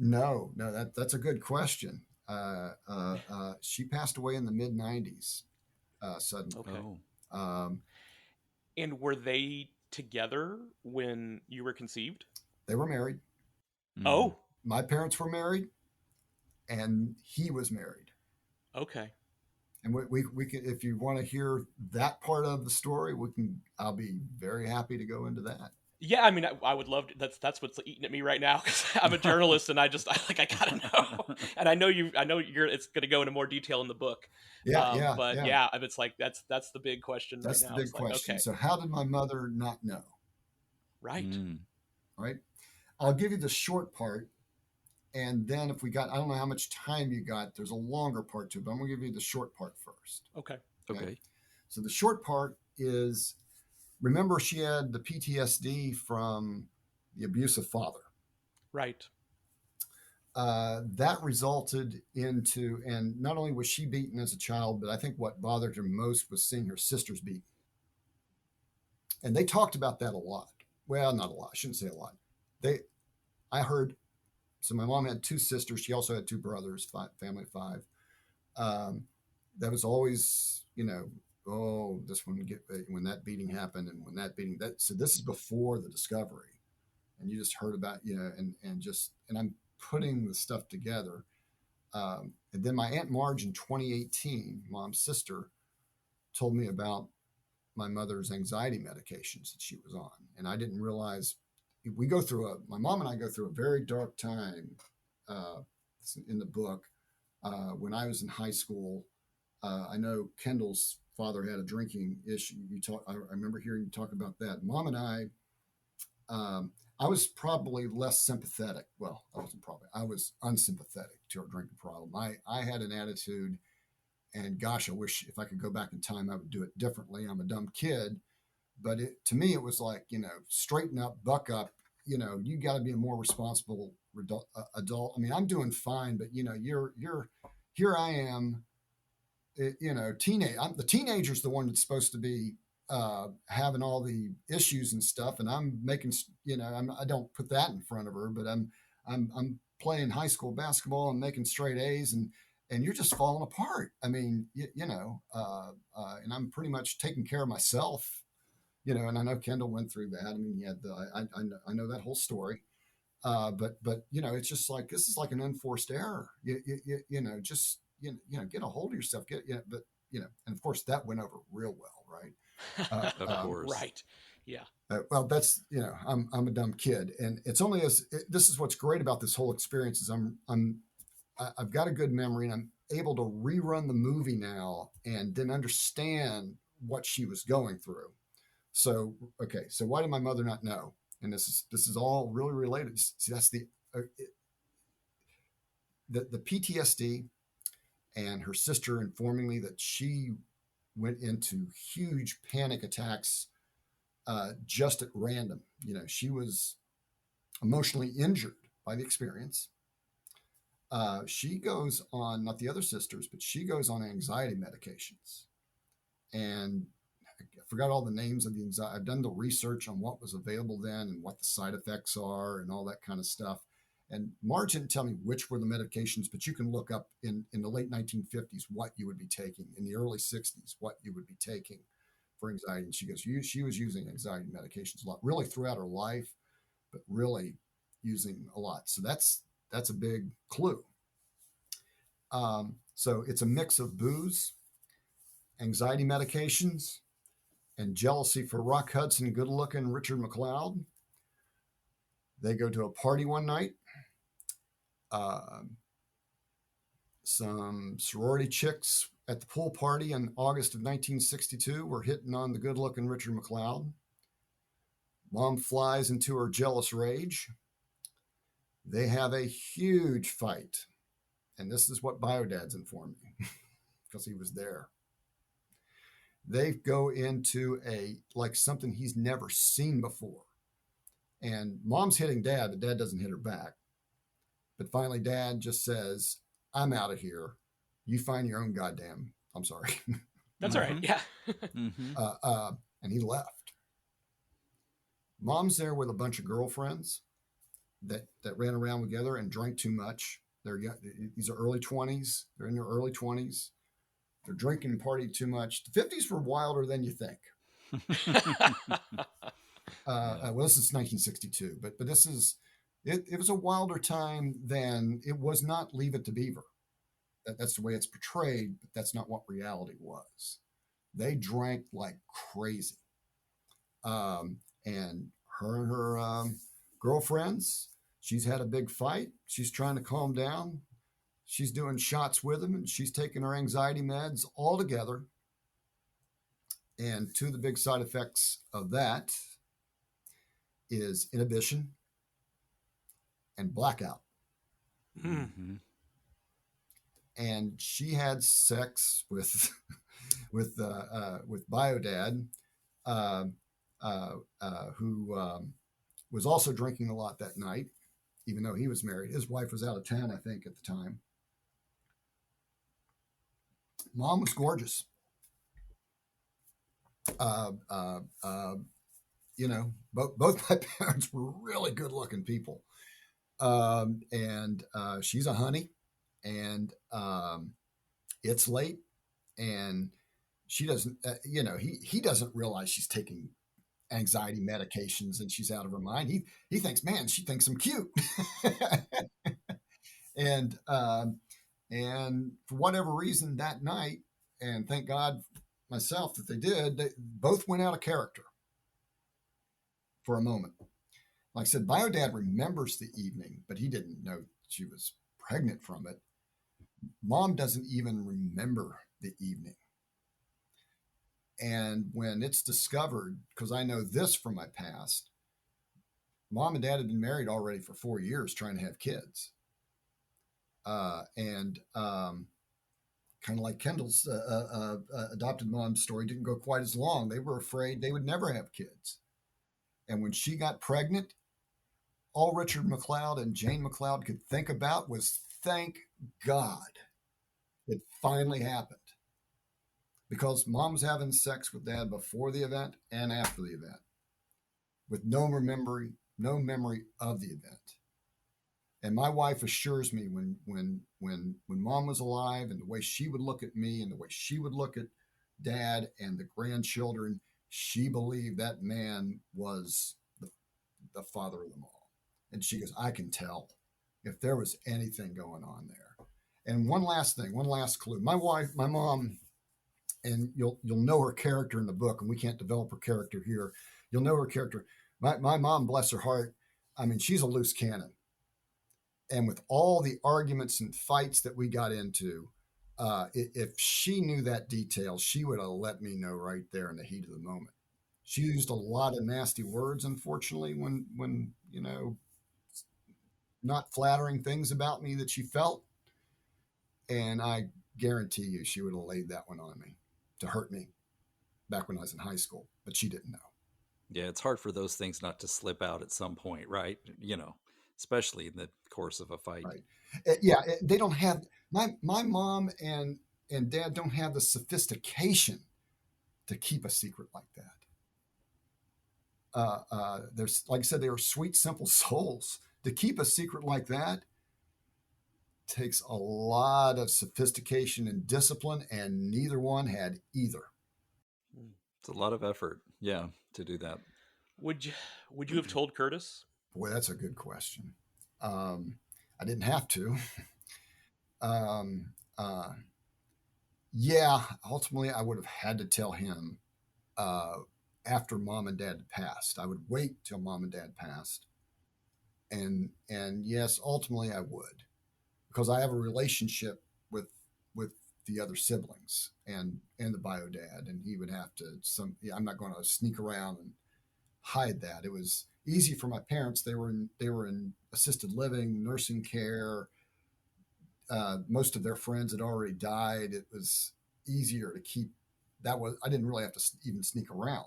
No, that's a good question. She passed away in the mid '90s suddenly. Okay. Oh. And were they together when you were conceived? They were married. Mm. Oh, My parents were married, and he was married. okay. And we can, if you want to hear that part of the story, I'll be very happy to go into that. Yeah, I mean, I would love to. That's what's eating at me right now because I'm a journalist and I gotta know. And I know it's going to go into more detail in the book. But it's like that's the big question That's right the now. big question. Okay. So how did my mother not know? Right. Mm. Right. I'll give you the short part. And then if I don't know how much time you got, there's a longer part to it, but I'm going to give you the short part first. Okay. Okay. So the short part is, remember she had the PTSD from the abusive father. Right. That resulted into, and not only was she beaten as a child, but I think what bothered her most was seeing her sisters beaten. And they talked about that a lot. Well, not a lot. I shouldn't say a lot. I heard. So my mom had two sisters. She also had two brothers, family of five. That was always, this one when that beating happened and when that beating that. So this is before the discovery, and you just heard about, and I'm putting the stuff together. And then my Aunt Marge in 2018, mom's sister, told me about my mother's anxiety medications that she was on, and I didn't realize. My mom and I go through a very dark time in the book. When I was in high school, I know Kendall's father had a drinking issue. I remember hearing you talk about that. Mom and I was probably less sympathetic. Well, I was unsympathetic to her drinking problem. I had an attitude, and gosh, I wish if I could go back in time, I would do it differently. I'm a dumb kid. But to me, it was like, straighten up, buck up. You got to be a more responsible adult. I mean, I'm doing fine, but you're here. I am. The teenager's the one that's supposed to be having all the issues and stuff, and I'm making. I don't put that in front of her, but I'm playing high school basketball and making straight A's, and you're just falling apart. I mean, and I'm pretty much taking care of myself. And I know Kendall went through that. I mean, he had I know that whole story. But it's just like, this is like an unforced error. Just get a hold of yourself. And of course that went over real well, right? Of course. Right. Yeah. Well, that's I'm a dumb kid, and it's only this is what's great about this whole experience is I've got a good memory, and I'm able to rerun the movie now and then understand what she was going through. So, okay, so why did my mother not know? And this is all really related. See, that's the PTSD, and her sister informing me that she went into huge panic attacks just at random. She was emotionally injured by the experience. She goes on, not the other sisters, but she goes on anxiety medications. And I forgot all the names of the anxiety. I've done the research on what was available then and what the side effects are and all that kind of stuff. And Marge didn't tell me which were the medications, but you can look up in the late 1950s what you would be taking, in the early 60s what you would be taking for anxiety. And she goes, she was using anxiety medications a lot, really throughout her life, but really using a lot. So that's a big clue. So it's a mix of booze, anxiety medications, and jealousy for Rock Hudson, good-looking Richard McLeod. They go to a party one night. Some sorority chicks at the pool party in August of 1962 were hitting on the good-looking Richard McLeod. Mom flies into her jealous rage. They have a huge fight. And this is what Biodad's informed me because he was there. They go into something he's never seen before. And Mom's hitting Dad, but Dad doesn't hit her back. But finally, Dad just says, I'm out of here. You find your own goddamn, I'm sorry. That's all right. Yeah. And he left. Mom's there with a bunch of girlfriends that ran around together and drank too much. These are early 20s. They're in their early 20s. They're drinking and partying too much. The 50s were wilder than you think. Well, this is 1962, but this is, it was a wilder time than, it was not Leave It to Beaver. That's the way it's portrayed, but that's not what reality was. They drank like crazy. And her and her girlfriends, she's had a big fight. She's trying to calm down. She's doing shots with him, and she's taking her anxiety meds all together. And two of the big side effects of that is inhibition and blackout. Mm-hmm. And she had sex with Biodad, who was also drinking a lot that night, even though he was married. His wife was out of town, I think, at the time. Mom was gorgeous. Both my parents were really good-looking people. And she's a honey, and it's late, and she doesn't, he doesn't realize she's taking anxiety medications and she's out of her mind. He thinks, man, she thinks I'm cute. And for whatever reason that night, and thank God myself that they did, they both went out of character for a moment. Like I said, Biodad remembers the evening, but he didn't know she was pregnant from it. Mom doesn't even remember the evening. And when it's discovered, because I know this from my past, Mom and Dad had been married already for 4 years trying to have kids. Kind of like Kendall's adopted mom's story didn't go quite as long. They were afraid they would never have kids. And when she got pregnant, all Richard McLeod and Jane McLeod could think about was, thank God it finally happened. Because Mom was having sex with Dad before the event and after the event, with no memory of the event. And my wife assures me when Mom was alive, and the way she would look at me and the way she would look at Dad and the grandchildren, she believed that man was the father of them all. And she goes, I can tell if there was anything going on there. And one last clue. My mom, and you'll know her character in the book, and we can't develop her character here. You'll know her character. My mom, bless her heart, I mean, she's a loose cannon. And with all the arguments and fights that we got into, if she knew that detail, she would have let me know right there in the heat of the moment. She used a lot of nasty words, unfortunately, when not flattering things about me that she felt. And I guarantee you, she would have laid that one on me to hurt me back when I was in high school, but she didn't know. Yeah, it's hard for those things not to slip out at some point, right? Especially in the course of a fight. Right. Yeah, they don't have my mom and dad don't have the sophistication to keep a secret like that. There's, like I said, they are sweet, simple souls. To keep a secret like that takes a lot of sophistication and discipline, and neither one had either. It's a lot of effort, yeah, to do that. Would you have told Curtis? Boy, that's a good question. I didn't have to. um, uh, yeah, ultimately, I would have had to tell him uh, after mom and dad passed. I would wait till mom and dad passed, and yes, ultimately, I would, because I have a relationship with the other siblings and the bio dad, and he would have to some. Yeah, I'm not going to sneak around and hide that. It was easy for my parents. They were in assisted living, nursing care. Most of their friends had already died. It was easier to keep. That was I didn't really have to even sneak around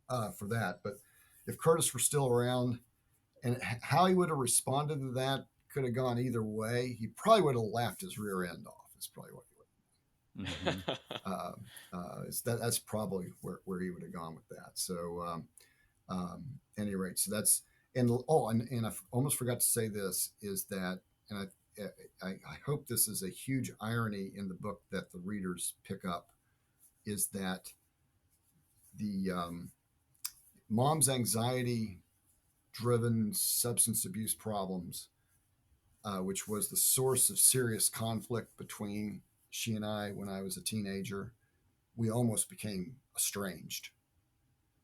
for that. But if Curtis were still around, and how he would have responded to that could have gone either way. He probably would have laughed his rear end off. Is probably what he would. That's probably where he would have gone with that. So, any rate, so that's and I almost forgot to say this is that, and I hope this is a huge irony in the book that the readers pick up, is that the mom's anxiety driven substance abuse problems, which was the source of serious conflict between she and I when I was a teenager, we almost became estranged.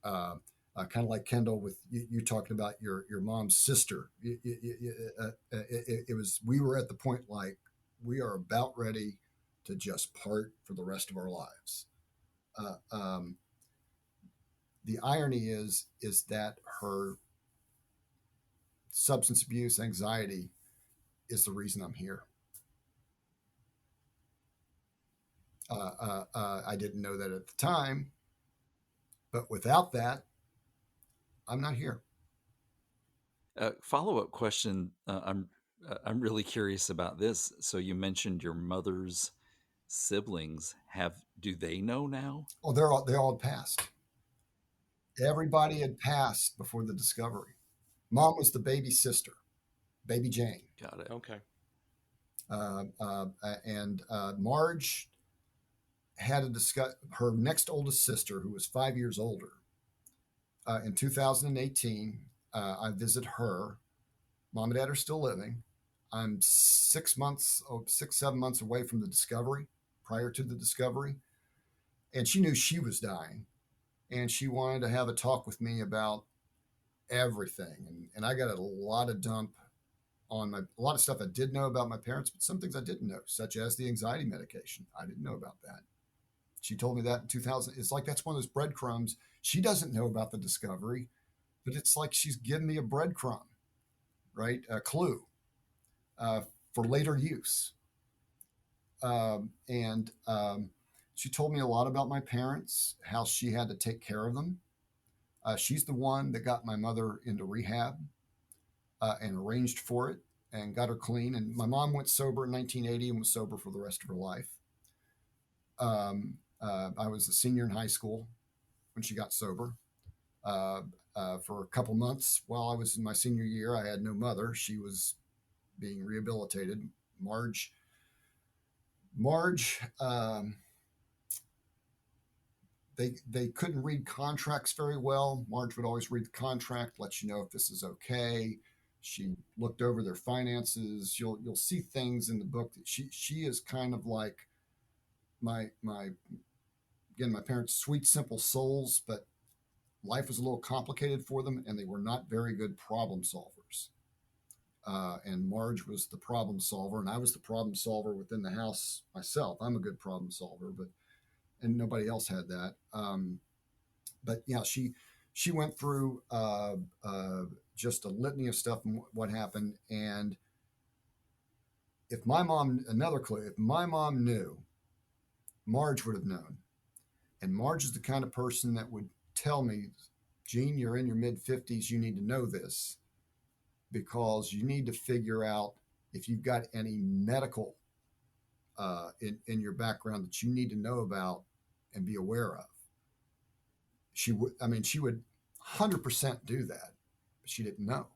Kind of like Kendall with you talking about your mom's sister. It was we were at the point like we are about ready to just part for the rest of our lives. Uh, um, the irony is that her substance abuse, anxiety, is the reason I'm here. I didn't know that at the time, but without that, I'm not here. Follow-up question. I'm really curious about this. So you mentioned your mother's siblings. Do they know now? Oh, they all had passed. Everybody had passed before the discovery. Mom was the baby sister, baby Jane. Got it. Okay. And Marge had her next oldest sister, who was 5 years older. In 2018, I visit her. Mom and dad are still living. I'm 7 months away from the discovery, prior to the discovery. And she knew she was dying. And she wanted to have a talk with me about everything. And I got a lot of dump on a lot of stuff I did know about my parents, but some things I didn't know, such as the anxiety medication. I didn't know about that. She told me that in 2000. It's like that's one of those breadcrumbs. She doesn't know about the discovery, but it's like she's giving me a breadcrumb, right? A clue for later use. And she told me a lot about my parents, how she had to take care of them. She's the one that got my mother into rehab and arranged for it and got her clean. And my mom went sober in 1980 and was sober for the rest of her life. I was a senior in high school when she got sober. For a couple months while I was in my senior year, I had no mother. She was being rehabilitated. Marge, they couldn't read contracts very well. Marge would always read the contract, let you know if this is okay. She looked over their finances. You'll see things in the book that she is kind of like my parents, sweet, simple souls, but life was a little complicated for them, and they were not very good problem solvers. and Marge was the problem solver, and I was the problem solver within the house myself. I'm a good problem solver, and nobody else had that. But yeah, she went through just a litany of stuff and what happened. And if my mom, another clue, if my mom knew, Marge would have known. And Marge is the kind of person that would tell me, Gene, you're in your mid 50s. You need to know this because you need to figure out if you've got any medical in your background that you need to know about and be aware of. She would 100% do that, but she didn't know.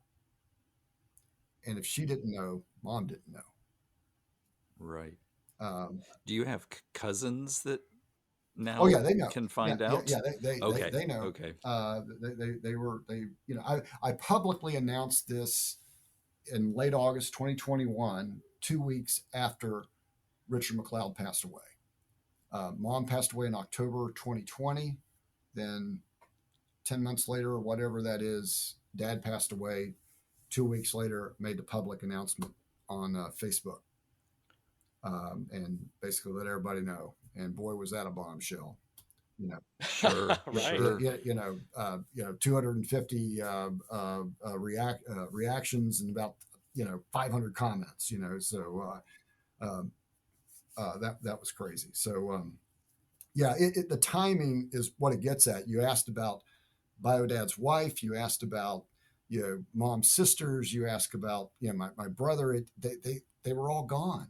And if she didn't know, Mom didn't know. Right. Um, Do you have cousins that now oh yeah, they know. can find Yeah, out? yeah, Okay. they know. Okay. I publicly announced this in late August 2021, 2 weeks after Richard McLeod passed away. Mom passed away in October 2020. Then 10 months later, or whatever that is, Dad passed away. 2 weeks later, made the public announcement on Facebook, and basically let everybody know. And boy, was that a bombshell! Sure. Right. Sure. 250 reactions and about 500 comments. So that was crazy. So the timing is what it gets at. You asked about Bio Dad's wife. You asked about Mom's sisters. You asked about my brother. They were all gone.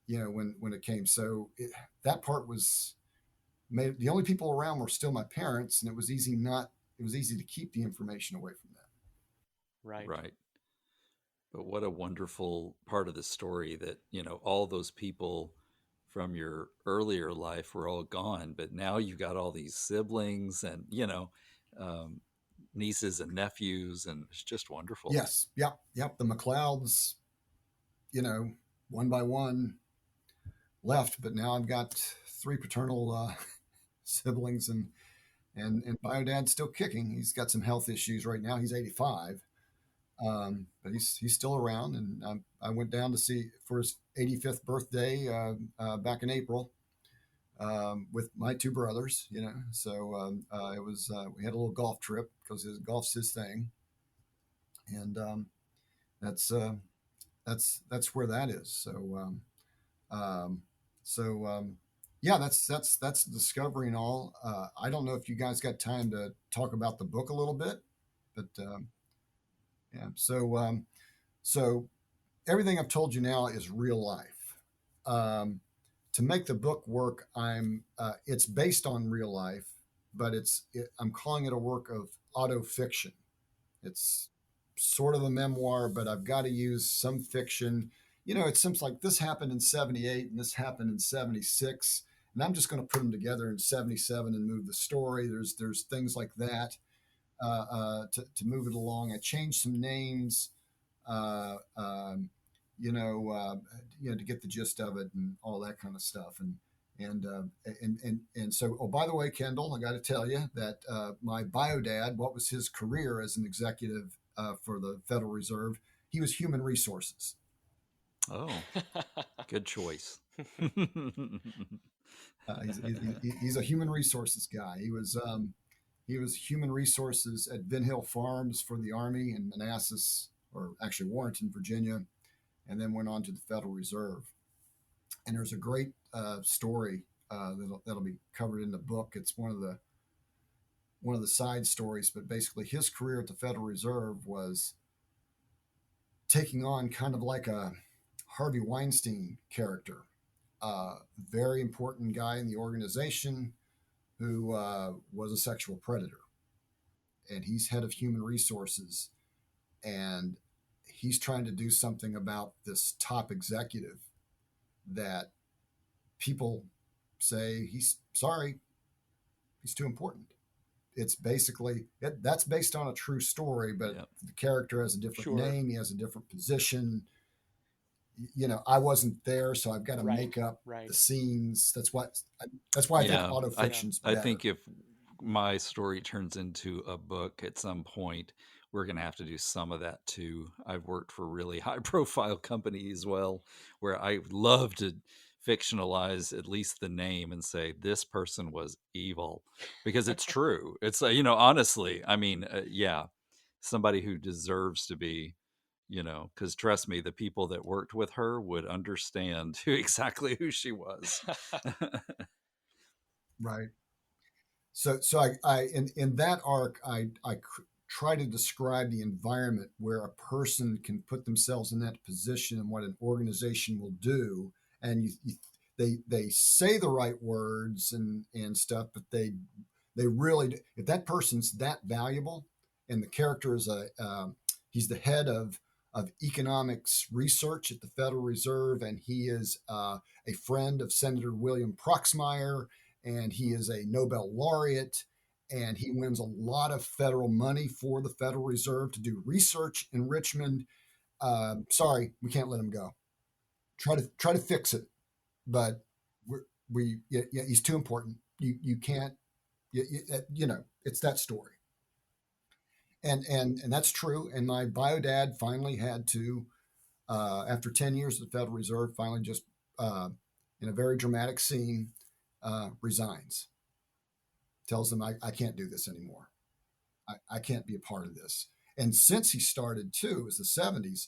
When it came. So that part was made. The only people around were still my parents, and it was easy to keep the information away from them. Right. Right. But what a wonderful part of the story that, all those people from your earlier life were all gone, but now you've got all these siblings and, nieces and nephews, and it's just wonderful. Yes. Yep. The McLeods, one by one left, but now I've got 3 paternal siblings, and Bio Dad's still kicking. He's got some health issues right now. He's 85. But he's still around, and I went down to see for his 85th birthday back in April with my 2 brothers. So it was we had a little golf trip because golf's his thing, and that's where that is. So yeah, that's discovery and all. I don't know if you guys got time to talk about the book a little bit, but. Yeah. So everything I've told you now is real life. To make the book work, it's based on real life, but I'm calling it a work of auto fiction. It's sort of a memoir, but I've got to use some fiction. It seems like this happened in 78 and this happened in 76, and I'm just going to put them together in 77 and move the story. There's things like that. To move it along. I changed some names, to get the gist of it and all that kind of stuff. And so, oh, by the way, Kendall, I got to tell you that my bio dad, what was his career as an executive for the Federal Reserve? He was human resources. Oh, good choice. He's a human resources guy. He was human resources at Vin Hill Farms for the Army in Manassas, or actually Warrenton, Virginia, and then went on to the Federal Reserve. And there's a great story that'll be covered in the book. It's one of the side stories, but basically his career at the Federal Reserve was taking on kind of like a Harvey Weinstein character, very important guy in the organization who was a sexual predator, and he's head of human resources, and he's trying to do something about this top executive that people say he's too important. It's basically that's based on a true story, but yep. The character has a different name. He has a different position. I wasn't there, so I've got to make up the scenes. That's why I think autofiction's better. I think if my story turns into a book at some point, we're going to have to do some of that too. I've worked for really high profile companies, well, where I love to fictionalize at least the name and say this person was evil, because it's true. It's honestly, I mean, yeah, somebody who deserves to be, because trust me, the people that worked with her would understand exactly who she was. Right. So in that arc, try to describe the environment where a person can put themselves in that position and what an organization will do. And they say the right words and stuff, but they really, if that person's that valuable, and the character is he's the head of economics research at the Federal Reserve, and he is a friend of Senator William Proxmire, and he is a Nobel laureate, and he wins a lot of federal money for the Federal Reserve to do research in Richmond. Sorry, we can't let him go. Try to fix it, but he's too important. You can't. It's that story, and that's true. And my bio dad finally had to, after 10 years at the Federal Reserve, finally just in a very dramatic scene, resigns. Tells them, I can't do this anymore. I can't be a part of this. And since he started too, it was the 70s,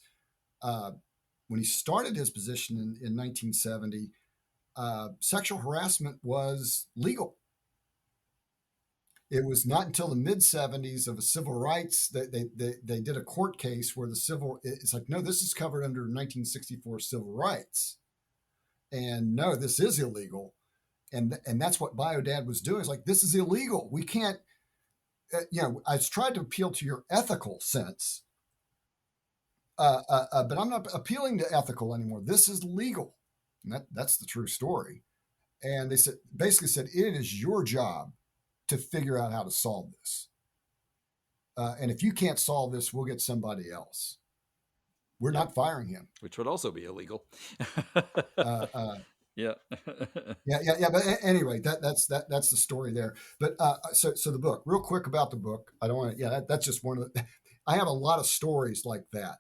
when he started his position in 1970, sexual harassment was legal. It was not until the mid 70s of a civil rights that they did a court case where it's like, no, this is covered under 1964 civil rights. And no, this is illegal. And that's what Bio Dad was doing. It's like, this is illegal. We can't, I tried to appeal to your ethical sense, but I'm not appealing to ethical anymore. This is legal. And that's the true story. And they basically said, it is your job to figure out how to solve this. And if you can't solve this, we'll get somebody else. We're not firing him. Which would also be illegal. Yeah. Yeah. But anyway, that's the story there. But so the book, real quick about the book. I don't want to. Yeah, that's just one of the. I have a lot of stories like that.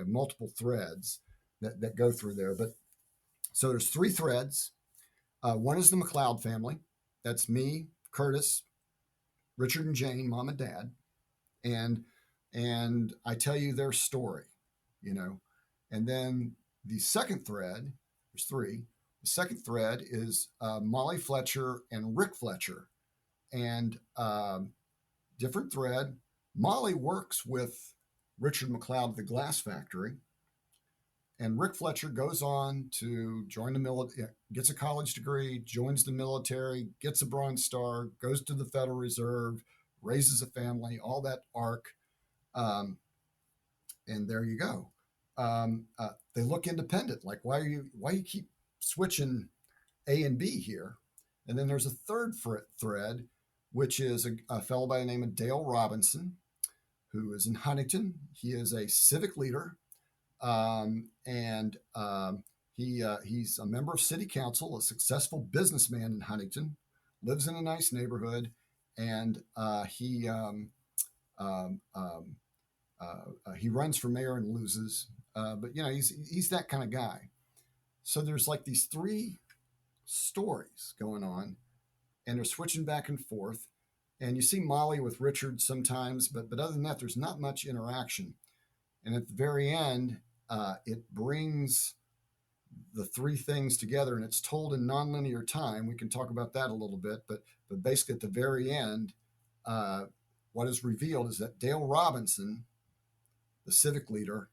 Multiple threads that go through there. But so there's 3 threads. One is the McLeod family. That's me, Curtis, Richard, and Jane, mom and dad, and I tell you their story, and then the second thread. There's 3. The second thread is Molly Fletcher and Rick Fletcher, and different thread. Molly works with Richard McLeod at the glass factory, and Rick Fletcher goes on to join the military, gets a college degree, joins the military, gets a Bronze Star, goes to the Federal Reserve, raises a family, all that arc, and there you go. They look independent. Like, why you keep switching A and B here? And then there's a third thread, which is a fellow by the name of Dale Robinson, who is in Huntington. He is a civic leader, and he's a member of city council, a successful businessman in Huntington, lives in a nice neighborhood, and he runs for mayor and loses. But he's that kind of guy. So there's like these 3 stories going on, and they're switching back and forth. And you see Molly with Richard sometimes, but other than that, there's not much interaction. And at the very end, it brings the 3 things together, and it's told in nonlinear time. We can talk about that a little bit, but basically at the very end, what is revealed is that Dale Robinson, the civic leader,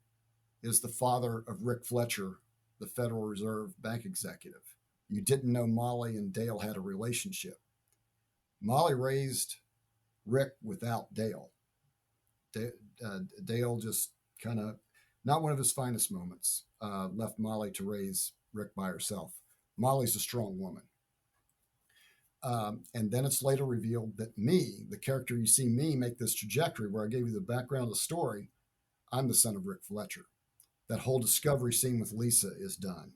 is the father of Rick Fletcher, the Federal Reserve bank executive. You didn't know Molly and Dale had a relationship. Molly raised Rick without Dale. Dale just kind of, not one of his finest moments, left Molly to raise Rick by herself. Molly's a strong woman. And then it's later revealed that me, the character you see me make this trajectory where I gave you the background of the story, I'm the son of Rick Fletcher. That whole discovery scene with Lisa is done.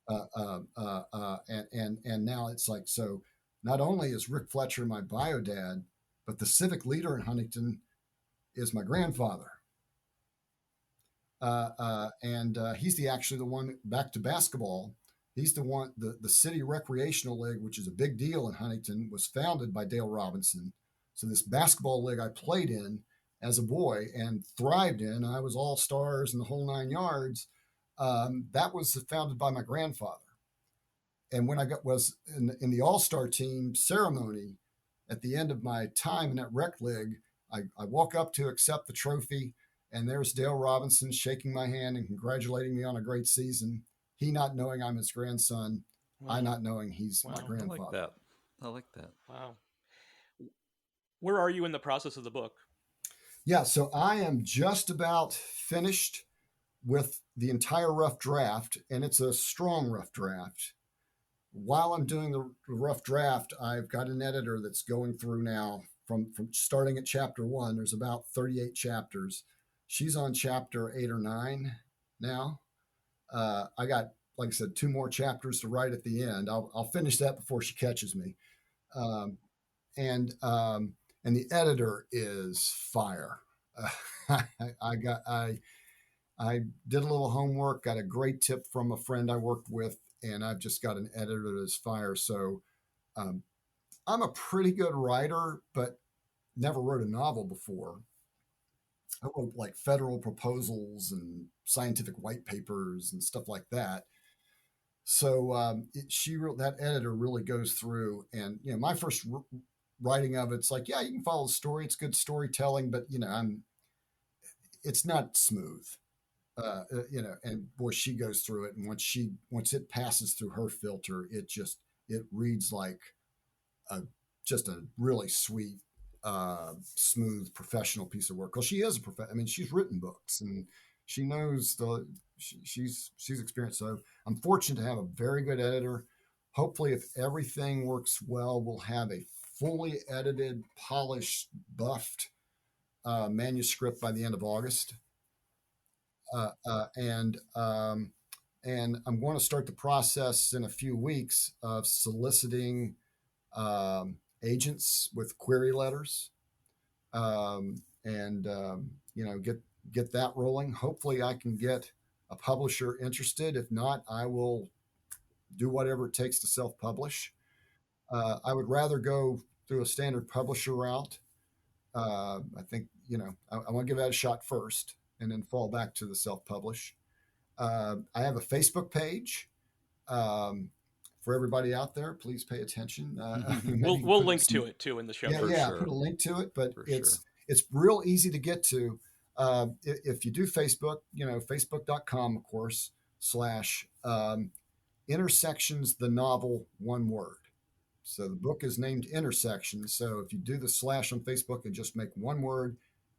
And now it's like, so not only is Rick Fletcher my bio dad, but the civic leader in Huntington is my grandfather. And he's actually the one back to basketball. He's the one, the City Recreational League, which is a big deal in Huntington, was founded by Dale Robinson. So this basketball league I played in as a boy and thrived in, I was all stars and the whole 9 yards. That was founded by my grandfather. And when I was in the all-star team ceremony at the end of my time in that rec league, I walk up to accept the trophy, and there's Dale Robinson shaking my hand and congratulating me on a great season. He not knowing I'm his grandson, Wow. I not knowing he's my I grandfather. like that. I like that. Wow. Where are you in the process of the book? Yeah, so I am just about finished with the entire rough draft, and it's a strong rough draft. While I'm doing the rough draft, I've got an editor that's going through now from starting at chapter 1. There's about 38 chapters. She's on chapter 8 or 9 now. I got, like I said, 2 more chapters to write at the end. I'll finish that before she catches me. And the editor is fire. I did a little homework, got a great tip from a friend I worked with, and I've just got an editor that's fire. So I'm a pretty good writer, but never wrote a novel before. I wrote like federal proposals and scientific white papers and stuff like that. So that editor really goes through, and my first writing of it's like, yeah, you can follow the story, it's good storytelling, but it's not smooth. And boy, she goes through it, and once it passes through her filter, it reads like just a really sweet, smooth, professional piece of work. Because she is a I mean, she's written books and she knows she's experienced. So I'm fortunate to have a very good editor. Hopefully, if everything works well, we'll have a fully edited, polished, buffed manuscript by the end of August. And I'm going to start the process in a few weeks of soliciting agents with query letters, and get that rolling. Hopefully, I can get a publisher interested. If not, I will do whatever it takes to self-publish. I would rather go through a standard publisher route. I think I want to give that a shot first, and then fall back to the self-publish. I have a Facebook page. For everybody out there, please pay attention. We'll link to it too in the show. Yeah, sure. put a link to it, but For it's real easy to get to. If you do Facebook, facebook.com, of course, / intersections, the novel, one word. So the book is named Intersections. So if you do the / on Facebook and just make one word,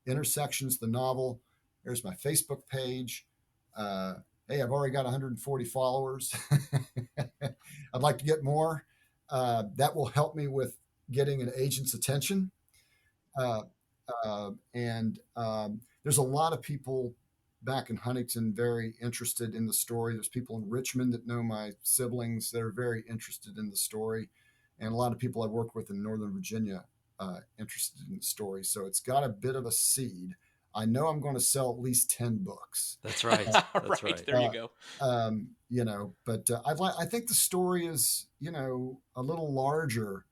Intersections, the novel, there's my Facebook page. Hey, I've already got 140 followers. I'd like to get more. That will help me with getting an agent's attention. And there's a lot of people back in Huntington very interested in the story. There's people in Richmond that know my siblings that are very interested in the story. And a lot of people I've worked with in Northern Virginia interested in the story. So it's got a bit of a seed. I know I'm going to sell at least 10 books. That's right. That's right. There you go. But I think the story is, a little larger.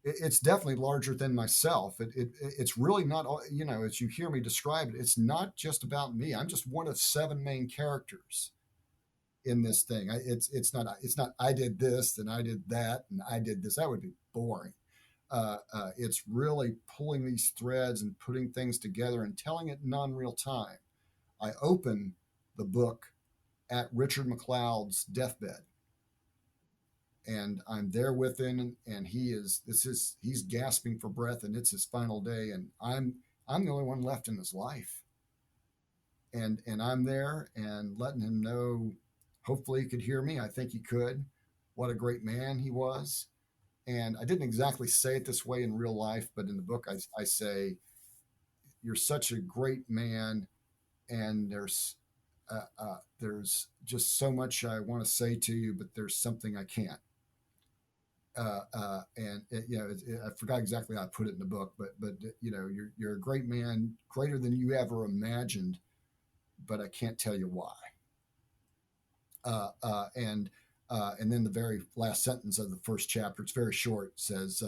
It's definitely larger than myself. It's really not, as you hear me describe it, it's not just about me. I'm just one of 7 main characters in this thing. It's not I did this and I did that and I did this. That would be boring. It's really pulling these threads and putting things together and telling it non-real time. I open the book at Richard McLeod's deathbed, and I'm there with him, and he's gasping for breath, and it's his final day, and I'm the only one left in his life, and I'm there and letting him know. Hopefully, he could hear me. I think he could. What a great man he was. And I didn't exactly say it this way in real life, but in the book, I say, you're such a great man, and there's just so much I want to say to you, but there's something I can't. and I forgot exactly how I put it in the book, but you're a great man, greater than you ever imagined, but I can't tell you why. And then the very last sentence of the first chapter, it's very short, says,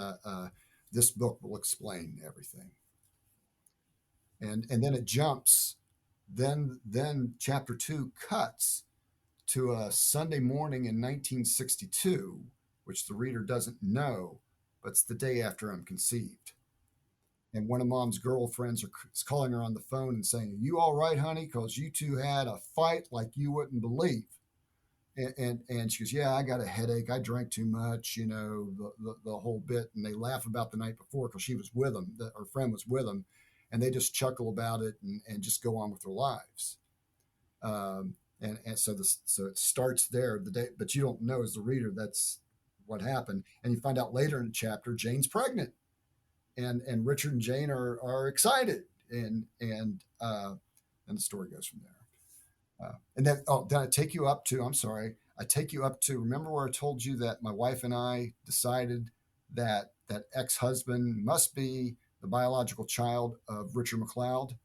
"This book will explain everything." And then it jumps. Then chapter 2 cuts to a Sunday morning in 1962, which the reader doesn't know, but it's the day after I'm conceived. And one of mom's girlfriends is calling her on the phone and saying, "Are you all right, honey? Because you two had a fight like you wouldn't believe." And she goes, "Yeah, I got a headache. I drank too much, the whole bit." And they laugh about the night before because she was with them, her friend was with them, and they just chuckle about it and just go on with their lives. And so it starts there the day, but you don't know as the reader that's what happened. And you find out later in the chapter, Jane's pregnant, and Richard and Jane are excited, and the story goes from there. And then I take you up to, I'm sorry, I take you up to, remember where I told you that my wife and I decided that ex-husband must be the biological child of Richard McLeod?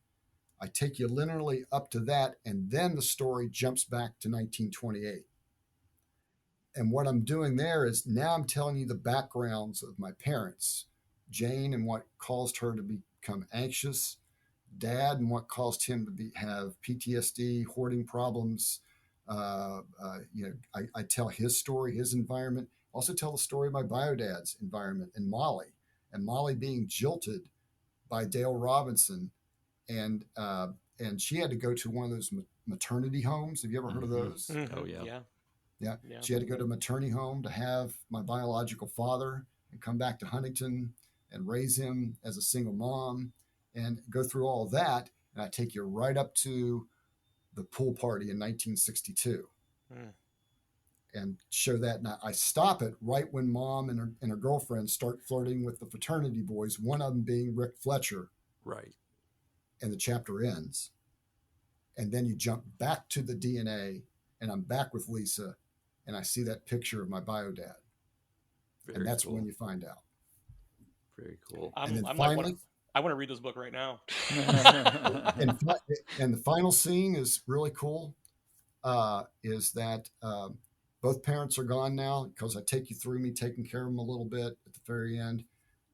I take you linearly up to that, and then the story jumps back to 1928. And what I'm doing there is now I'm telling you the backgrounds of my parents, Jane and what caused her to become anxious, Dad and what caused him to have PTSD, hoarding problems. I tell his story, his environment. Also tell the story of my biodad's environment and Molly being jilted by Dale Robinson, and she had to go to one of those maternity homes. Have you ever heard of those? Mm-hmm. Oh yeah. Yeah. She had to go to a maternity home to have my biological father and come back to Huntington and raise him as a single mom and go through all of that. And I take you right up to the pool party in 1962 and show that. And I stop it right when mom and her girlfriend start flirting with the fraternity boys, one of them being Rick Fletcher. Right. And the chapter ends. And then you jump back to the DNA, and I'm back with Lisa, and I see that picture of my biodad. And that's cool. When you find out. Very cool. I want to read this book right now. and the final scene is really cool. Is that both parents are gone now, because I take you through me taking care of them a little bit at the very end.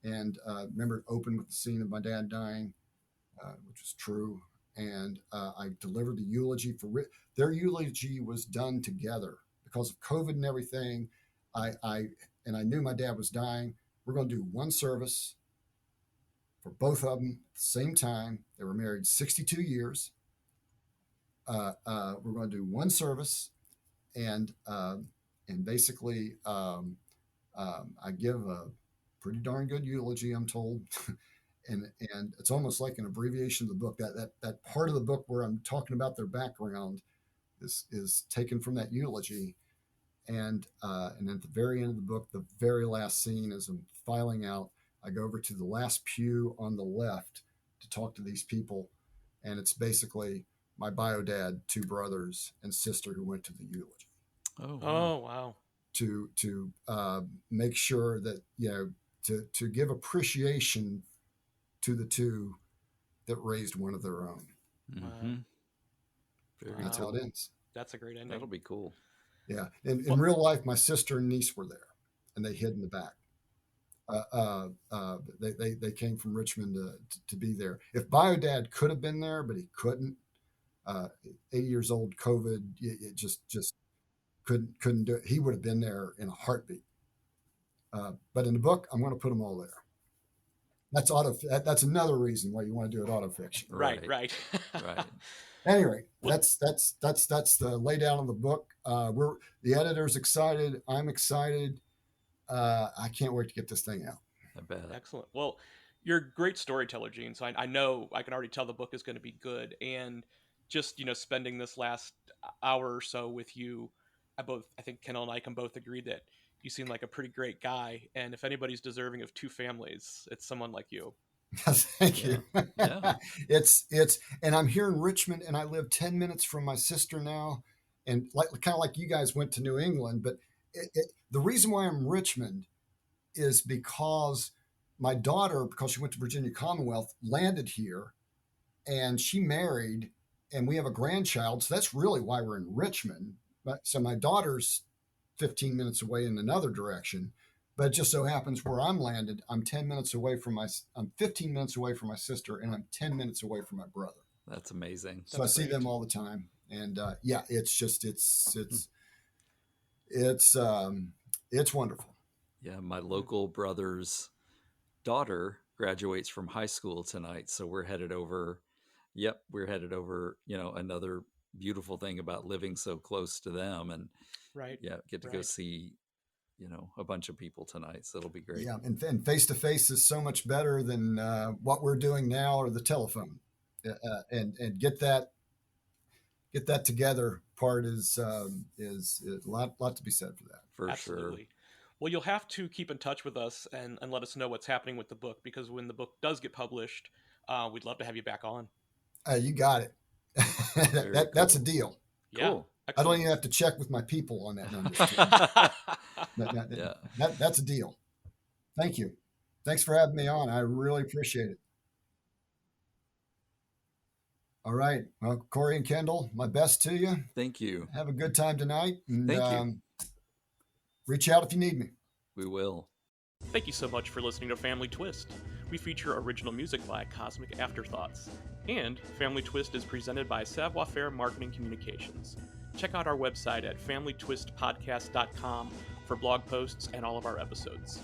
And remember, it opened with the scene of my dad dying, which was true. And I delivered the eulogy for their eulogy was done together because of COVID and everything. I knew my dad was dying. We're going to do one service for both of them at the same time. They were married 62 years. We're going to do one service, and basically I give a pretty darn good eulogy, I'm told. And it's almost like an abbreviation of the book. That part of the book where I'm talking about their background is taken from that eulogy. And at the very end of the book, the very last scene, as I'm filing out, I go over to the last pew on the left to talk to these people, and it's basically my biodad, two brothers, and sister who went to the eulogy. Oh wow! To make sure that to give appreciation to the two that raised one of their own. Mm-hmm. That's how it ends. That's a great ending. That'll be cool. Yeah. In real life, my sister and niece were there, and they hid in the back. They came from Richmond to be there. If biodad could have been there, but he couldn't. 80 years old, COVID, it just couldn't do it. He would have been there in a heartbeat. But in the book, I'm going to put them all there. That's another reason why you want to do it autofiction. Right. Anyway, that's the laydown of the book. The editor's excited. I'm excited. I can't wait to get this thing out. I bet. Excellent. Well, you're a great storyteller, Gene. So I know I can already tell the book is going to be good. And just spending this last hour or so with you, I think Kendall and I can both agree that you seem like a pretty great guy. And if anybody's deserving of two families, it's someone like you. Thank you. Yeah. It's and I'm here in Richmond, and I live 10 minutes from my sister now, and kind of like you guys went to New England. But the reason why I'm in Richmond is because my daughter, because she went to Virginia Commonwealth, landed here, and she married, and we have a grandchild. So that's really why we're in Richmond. So my daughter's 15 minutes away in another direction, but it just so happens where I'm landed, I'm 15 minutes away from my sister, and I'm 10 minutes away from my brother. That's amazing. So I see them all the time, and it's wonderful. Yeah, my local brother's daughter graduates from high school tonight, so we're headed over. Yep, we're headed over. Another beautiful thing about living so close to them, and get to go see, a bunch of people tonight. So it'll be great. Yeah, and face to face is so much better than what we're doing now or the telephone. And get that together part is a lot to be said for that. For Absolutely. sure. Well, you'll have to keep in touch with us and let us know what's happening with the book, because when the book does get published, we'd love to have you back on. You got it. That's a deal. Yeah. Cool. I don't even have to check with my people on that number. That's a deal. Thank you. Thanks for having me on. I really appreciate it. All right. Well, Corey and Kendall, my best to you. Thank you. Have a good time tonight. And, Thank you. Reach out if you need me. We will. Thank you so much for listening to Family Twist. We feature original music by Cosmic Afterthoughts. And Family Twist is presented by Savoir Faire Marketing Communications. Check out our website at familytwistpodcast.com for blog posts and all of our episodes.